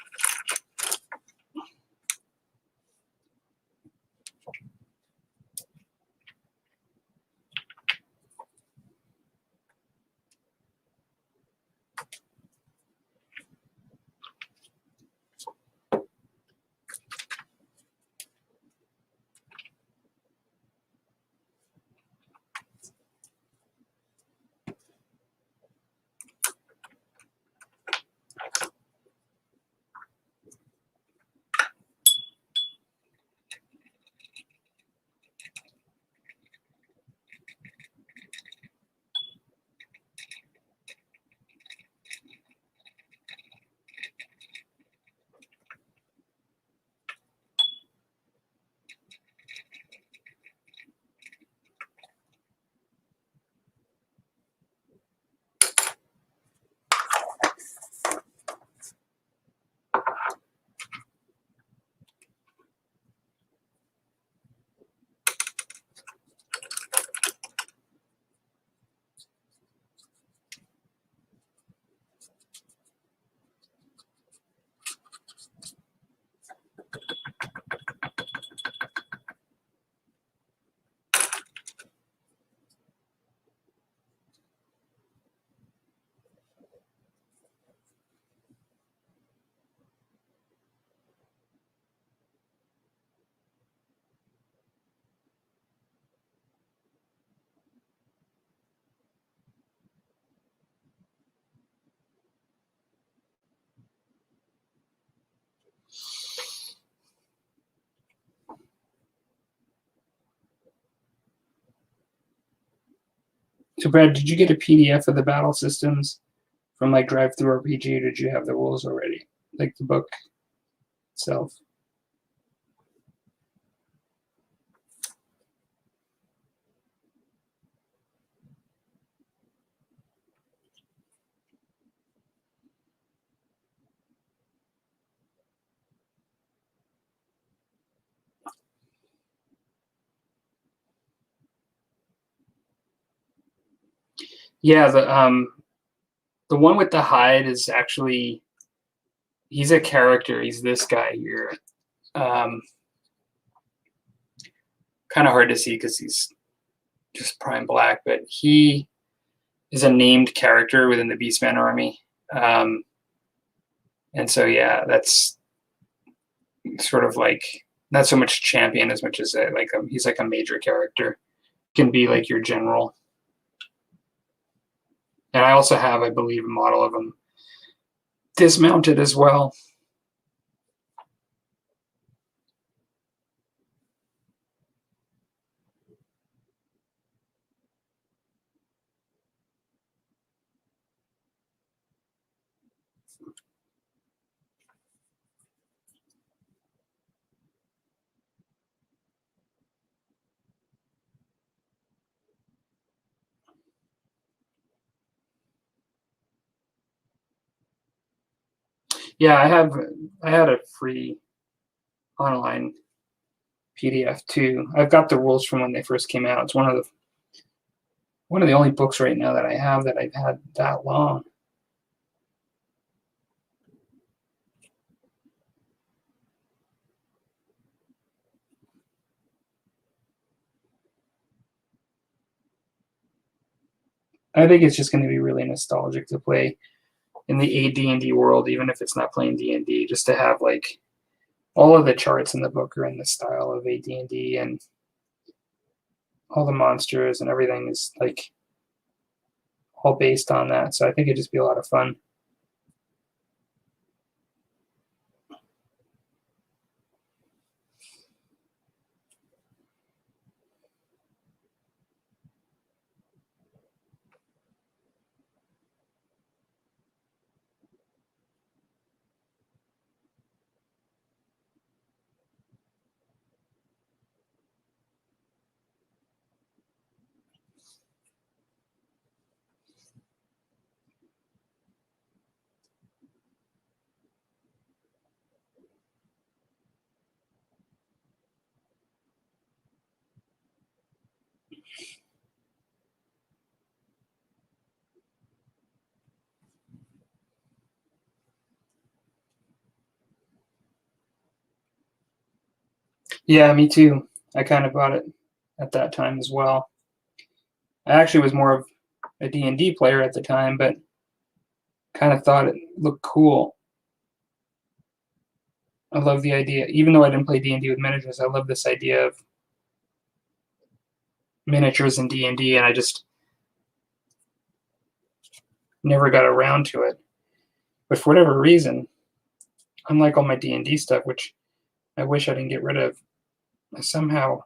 So Brad, did you get a PDF of the battle systems from like Drive Through RPG, or did you have the rules already, like the book itself? Yeah, the one with the hide is actually, he's a character. He's this guy here. Kind of hard to see because he's just prime black, but he is a named character within the Beastman army. And so, yeah, that's sort of like not so much champion as much as he's like a major character. Can be like your general. And I also have, I believe, a model of him dismounted as well. Yeah, I had a free online PDF too. I've got the rules from when they first came out. It's one of the only books right now that I have that I've had that long. I think it's just going to be really nostalgic to play in the AD&D world, even if it's not playing D&D, just to have like all of the charts in the book are in the style of AD&D, and all the monsters and everything is like all based on that. So I think it'd just be a lot of fun. Yeah, me too. I kind of bought it at that time as well. I actually was more of a D&D player at the time, but kind of thought it looked cool. I love the idea, even though I didn't play D&D with miniatures, I love this idea of miniatures in D&D, and I just never got around to it. But for whatever reason, unlike all my D&D stuff, which I wish I didn't get rid of, I somehow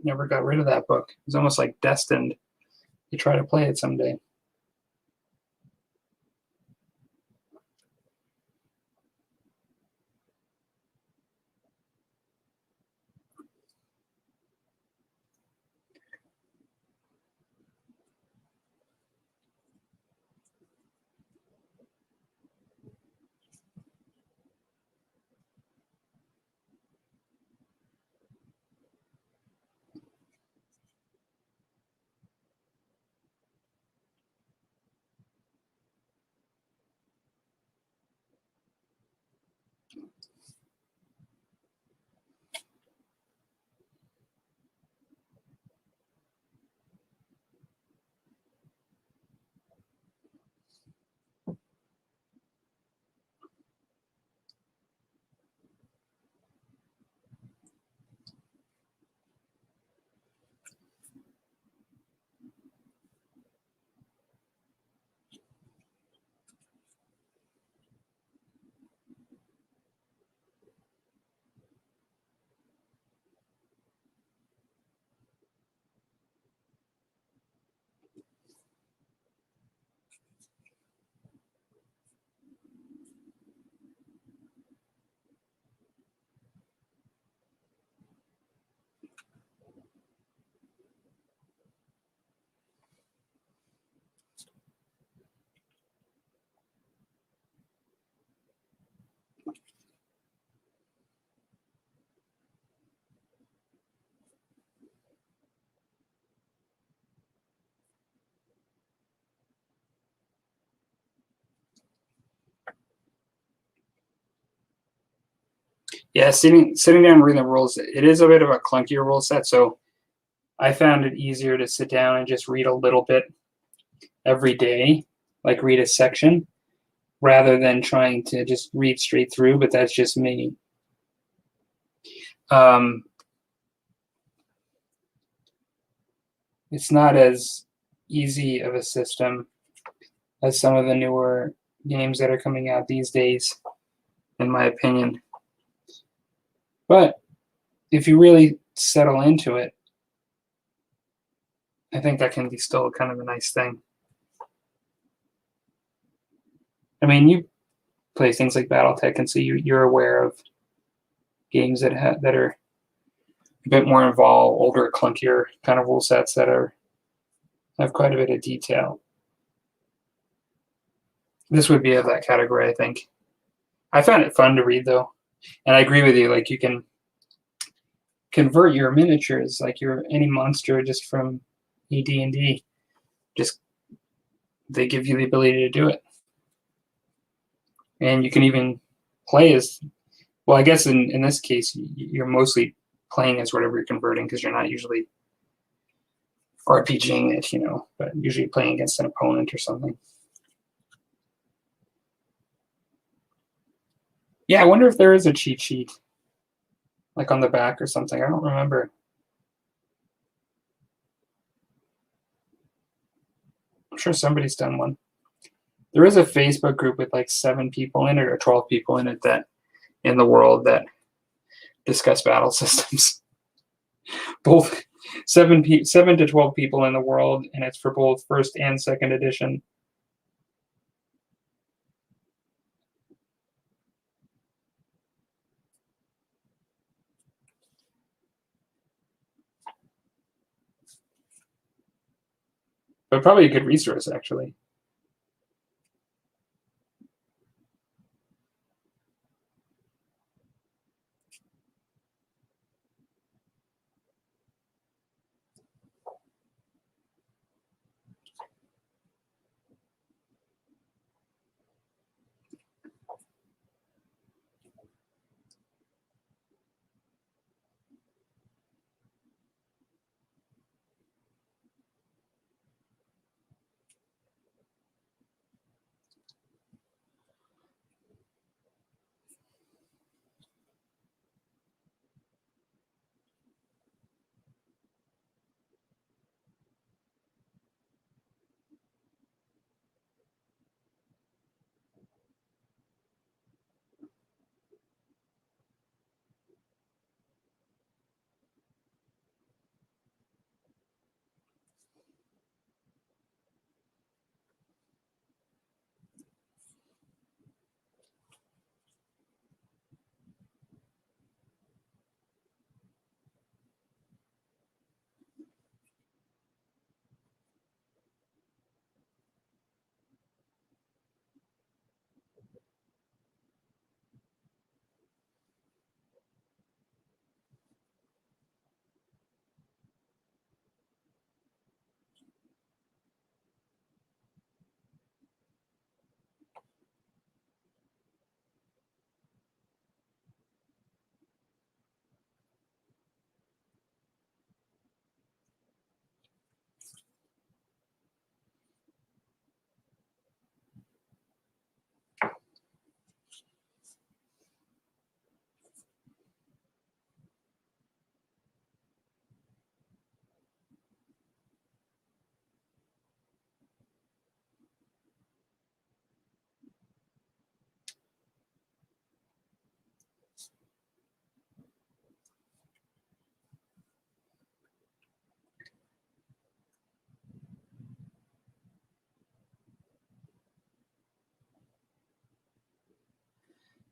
never got rid of that book. It was almost like destined to try to play it someday. Yeah, sitting down and reading the rules, it is a bit of a clunkier rule set, so I found it easier to sit down and just read a little bit every day, like read a section, rather than trying to just read straight through, but that's just me. It's not as easy of a system as some of the newer games that are coming out these days, in my opinion. But if you really settle into it, I think that can be still kind of a nice thing. I mean, you play things like BattleTech, and so you're aware of games that are a bit more involved, older, clunkier kind of rule sets that have quite a bit of detail. This would be of that category, I think. I found it fun to read, though, and I agree with you. Like, you can convert your miniatures, like your any monster, just from AD&D. Just they give you the ability to do it, and you can even play as well. I guess in this case, you're mostly playing as whatever you're converting because you're not usually RPGing it, but usually playing against an opponent or something. Yeah, I wonder if there is a cheat sheet, like on the back or something. I don't remember. I'm sure somebody's done one. There is a Facebook group with like 7 people in it or 12 people in it that in the world that discuss battle systems. Both 7 to 12 people in the world, and it's for both first and second edition. But probably a good resource, actually.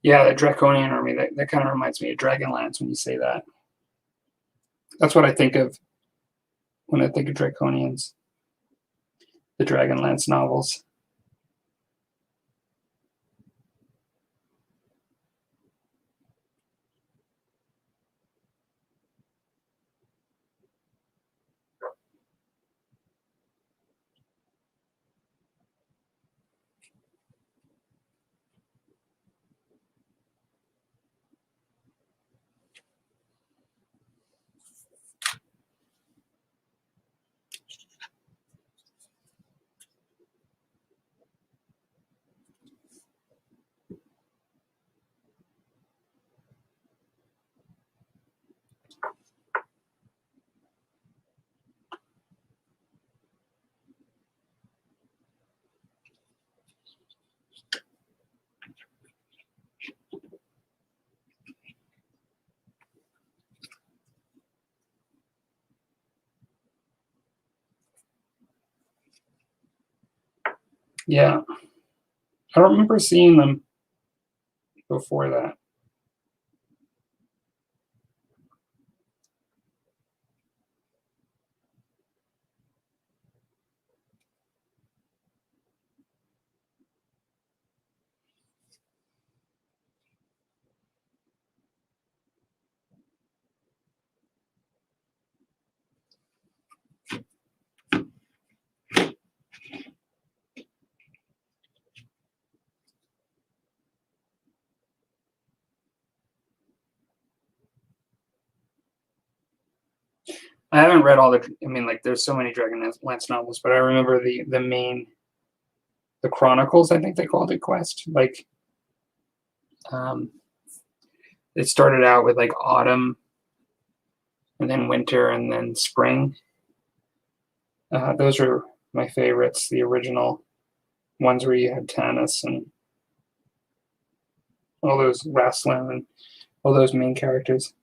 Yeah, the Draconian army, that kind of reminds me of Dragonlance when you say that. That's what I think of when I think of Draconians, the Dragonlance novels. Yeah, I don't remember seeing them before that. I haven't read all the. I mean, like, there's so many Dragonlance novels, but I remember the main, the Chronicles. I think they called it Quest. Like, um, it started out with like autumn, and then winter, and then spring. Those are my favorites. The original ones where you had Tanis and all those Rasslin and all those main characters.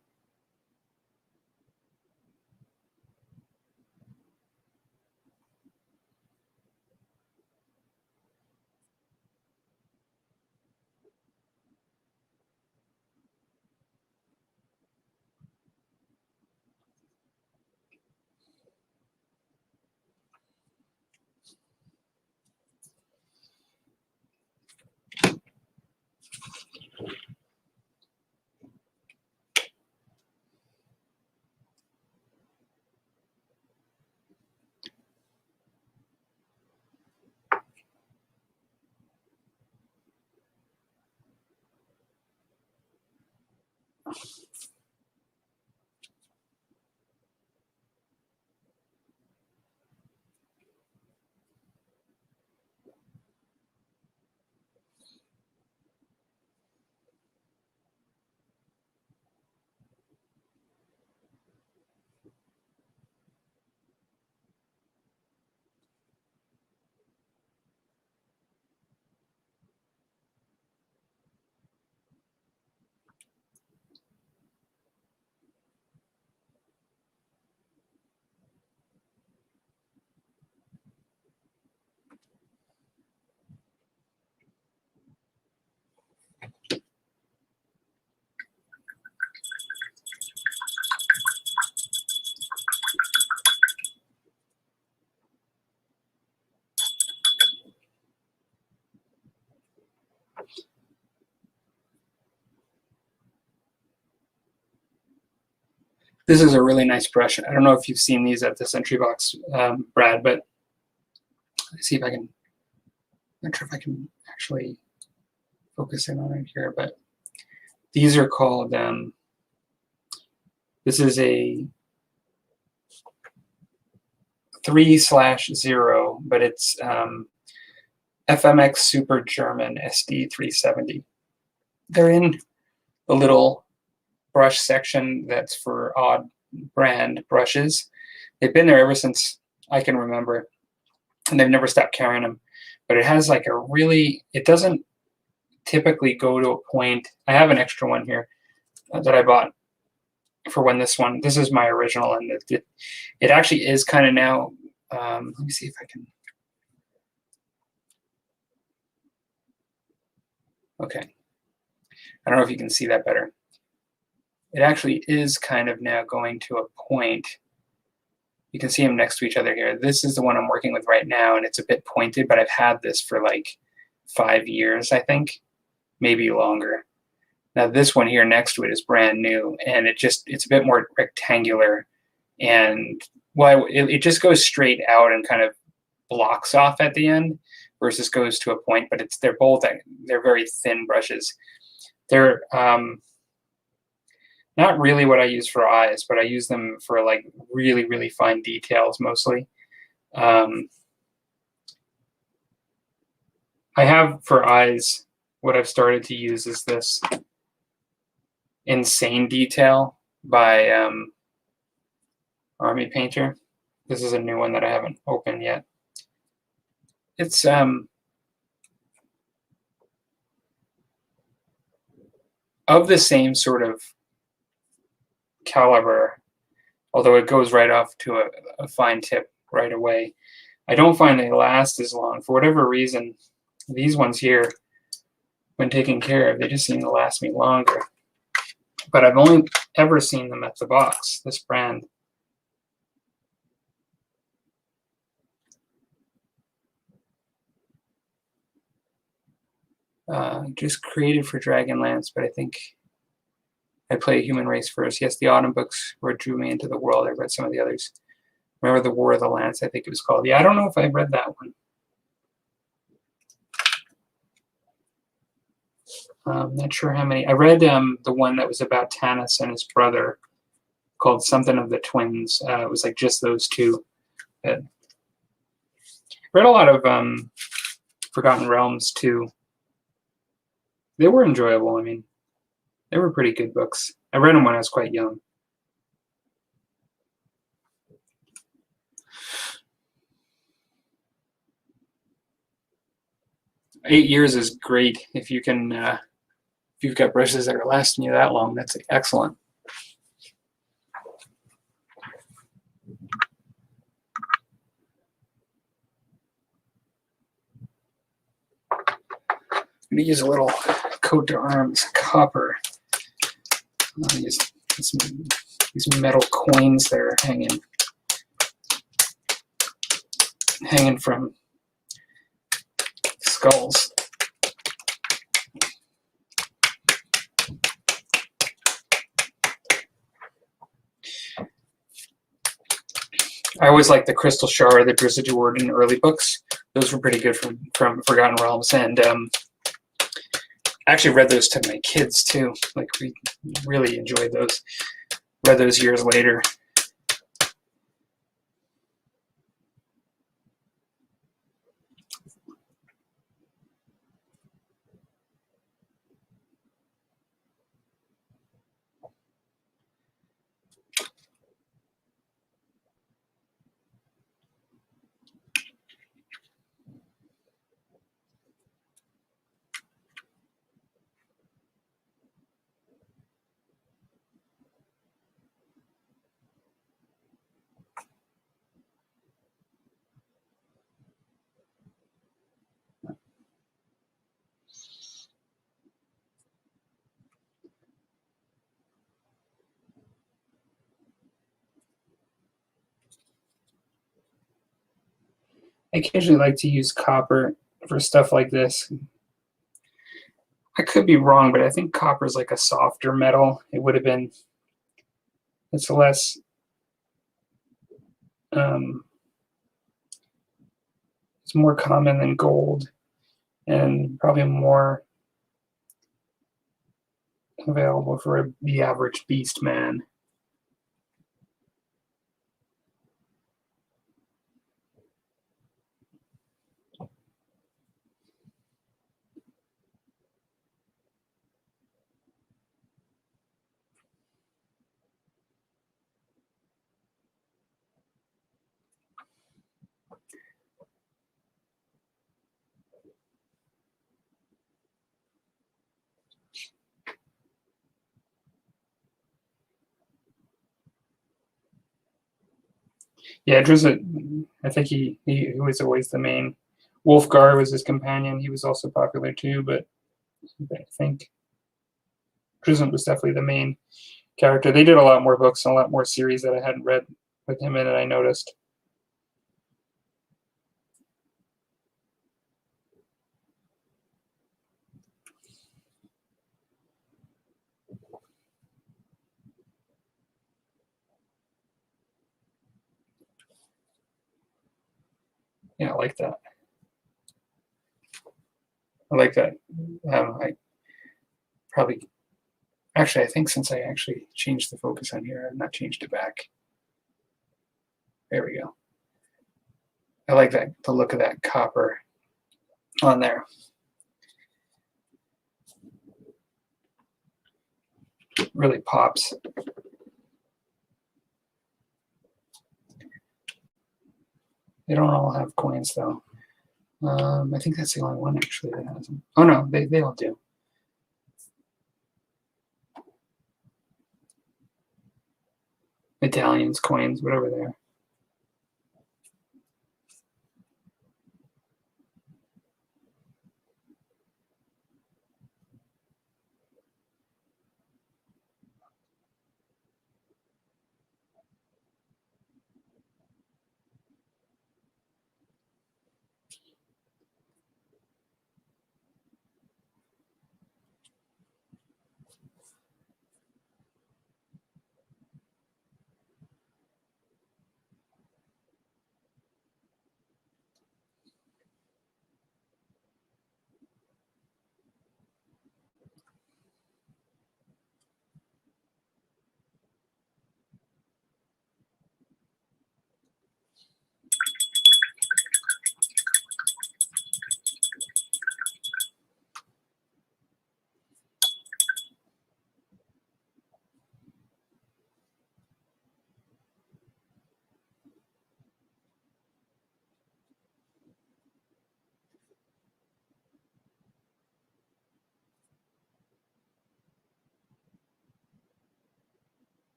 This is a really nice brush. I don't know if you've seen these at the Sentry Box, Brad, but let's see if I can. I'm not sure if I can actually focus in on it here, but these are called. This is a 3/0, but it's FMX Super German SD 370. They're in the little brush section that's for odd brand brushes. They've been there ever since I can remember, and they've never stopped carrying them. But it has like a really, it doesn't typically go to a point. I have an extra one here that I bought for when this is my original, and it actually is kind of now, let me see if I can, okay. I don't know if you can see that better. It actually is kind of now going to a point. You can see them next to each other here. This is the one I'm working with right now, and it's a bit pointed, but I've had this for like 5 years, I think, maybe longer. Now this one here next to it is brand new, and it's a bit more rectangular, and well, it just goes straight out and kind of blocks off at the end, versus goes to a point. But they're very thin brushes. They're not really what I use for eyes, but I use them for like really, really fine details mostly. I have for eyes, what I've started to use is this Insane Detail by Army Painter. This is a new one that I haven't opened yet. It's of the same sort of caliber, although it goes right off to a fine tip right away. I don't find they last as long. For whatever reason, these ones here, when taken care of, they just seem to last me longer. But I've only ever seen them at the box, this brand. Just created for Dragonlance, but I think I play Human Race first. Yes, the Autumn books were what drew me into the world. I read some of the others. Remember the War of the Lance, I think it was called. Yeah, I don't know if I read that one. I'm not sure how many. I read the one that was about Tanis and his brother, called something of the Twins. It was like just those two. I read a lot of Forgotten Realms too. They were enjoyable. I mean, they were pretty good books. I read them when I was quite young. Eight years is great if you can. If you've got brushes that are lasting you that long, that's excellent. I'm going to use a little coat to arms copper. I'll use these metal coins that are hanging from skulls. I always liked the Crystal Shard, the Drizzt Do'Urden early books. Those were pretty good from Forgotten Realms, and I actually read those to my kids too. Like, we really enjoyed those. Read those years later. I occasionally like to use copper for stuff like this. I could be wrong, but I think copper is like a softer metal. It would have been, it's less, it's more common than gold, and probably more available for the average beast man. Yeah, Drizzt, I think he was always the main. Wolfgar was his companion. He was also popular too, but I think Prism was definitely the main character. They did a lot more books and a lot more series that I hadn't read with him in it, I noticed. Yeah, I like that. I like that. I probably, actually, I think since I actually changed the focus on here, I've not changed it back. There we go. I like that, the look of that copper on there. Really pops. They don't all have coins though. I think that's the only one actually that has them. Oh no, they all do. Medallions, coins, whatever they are.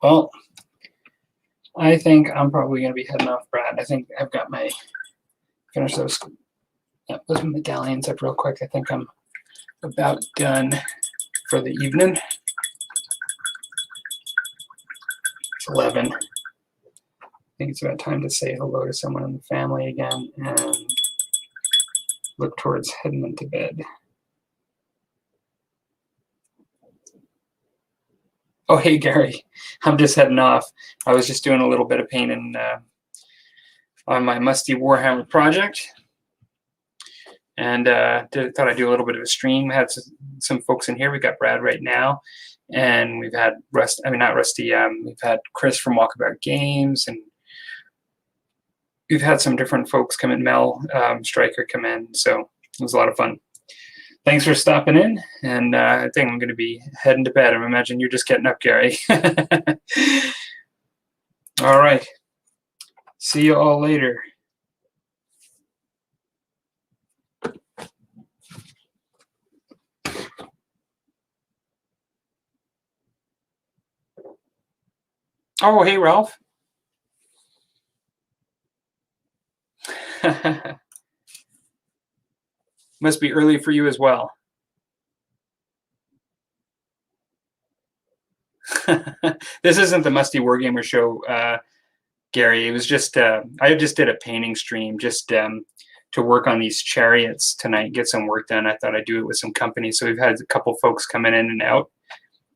Well, I think I'm probably going to be heading off, Brad. I think I've got my, finish those medallions up real quick. I think I'm about done for the evening. It's 11. I think it's about time to say hello to someone in the family again and look towards heading into bed. Oh, hey, Gary. I'm just heading off. I was just doing a little bit of painting on my musty Warhammer project. And thought I'd do a little bit of a stream. We had some folks in here. We got Brad right now. And we've had not Rusty. We've had Chris from Walkabout Games. And we've had some different folks come in. Mel Stryker come in. So it was a lot of fun. Thanks for stopping in, and I think I'm going to be heading to bed. I imagine you're just getting up, Gary. All right. See you all later. Oh, hey, Ralph. Must be early for you as well. This isn't the Musty Wargamer show, Gary. It was just I just did a painting stream just to work on these chariots tonight, get some work done. I thought I'd do it with some company. So we've had a couple folks coming in and out,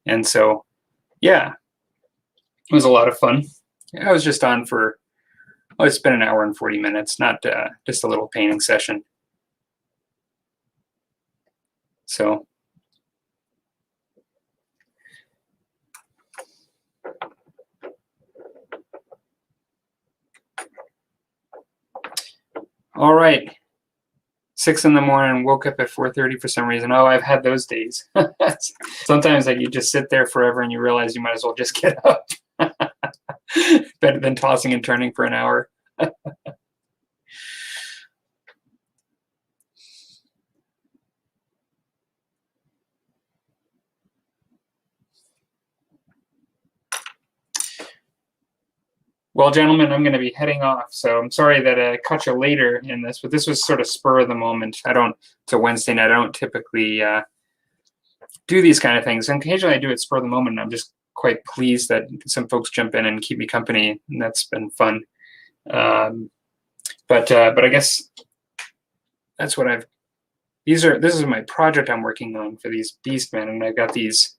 and so yeah, it was a lot of fun. I was just on for it's been an hour and 40 minutes, not just a little painting session. So all right, 6 in the morning, woke up at 4:30 for some reason. Oh, I've had those days. Sometimes like you just sit there forever and you realize you might as well just get up. Better than tossing and turning for an hour. Well, gentlemen, I'm going to be heading off, so I'm sorry that I caught you later in this, but this was sort of spur of the moment. It's a Wednesday night. I don't typically do these kind of things, and occasionally I do it spur of the moment, and I'm just quite pleased that some folks jump in and keep me company, and that's been fun. But I guess that's what this is my project I'm working on for these Beastmen, and I've got these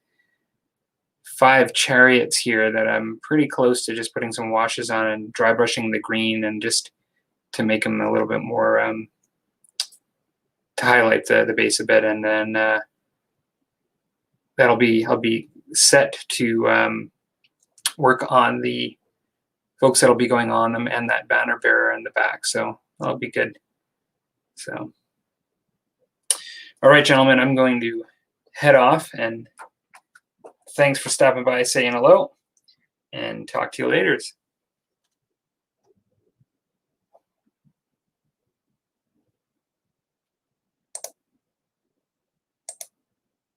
5 chariots here that I'm pretty close to just putting some washes on and dry brushing the green, and just to make them a little bit more to highlight the base a bit, and then I'll be set to work on the folks that'll be going on them and that banner bearer in the back, so that'll be good. So all right, gentlemen, I'm going to head off, and thanks for stopping by, saying hello, and talk to you later.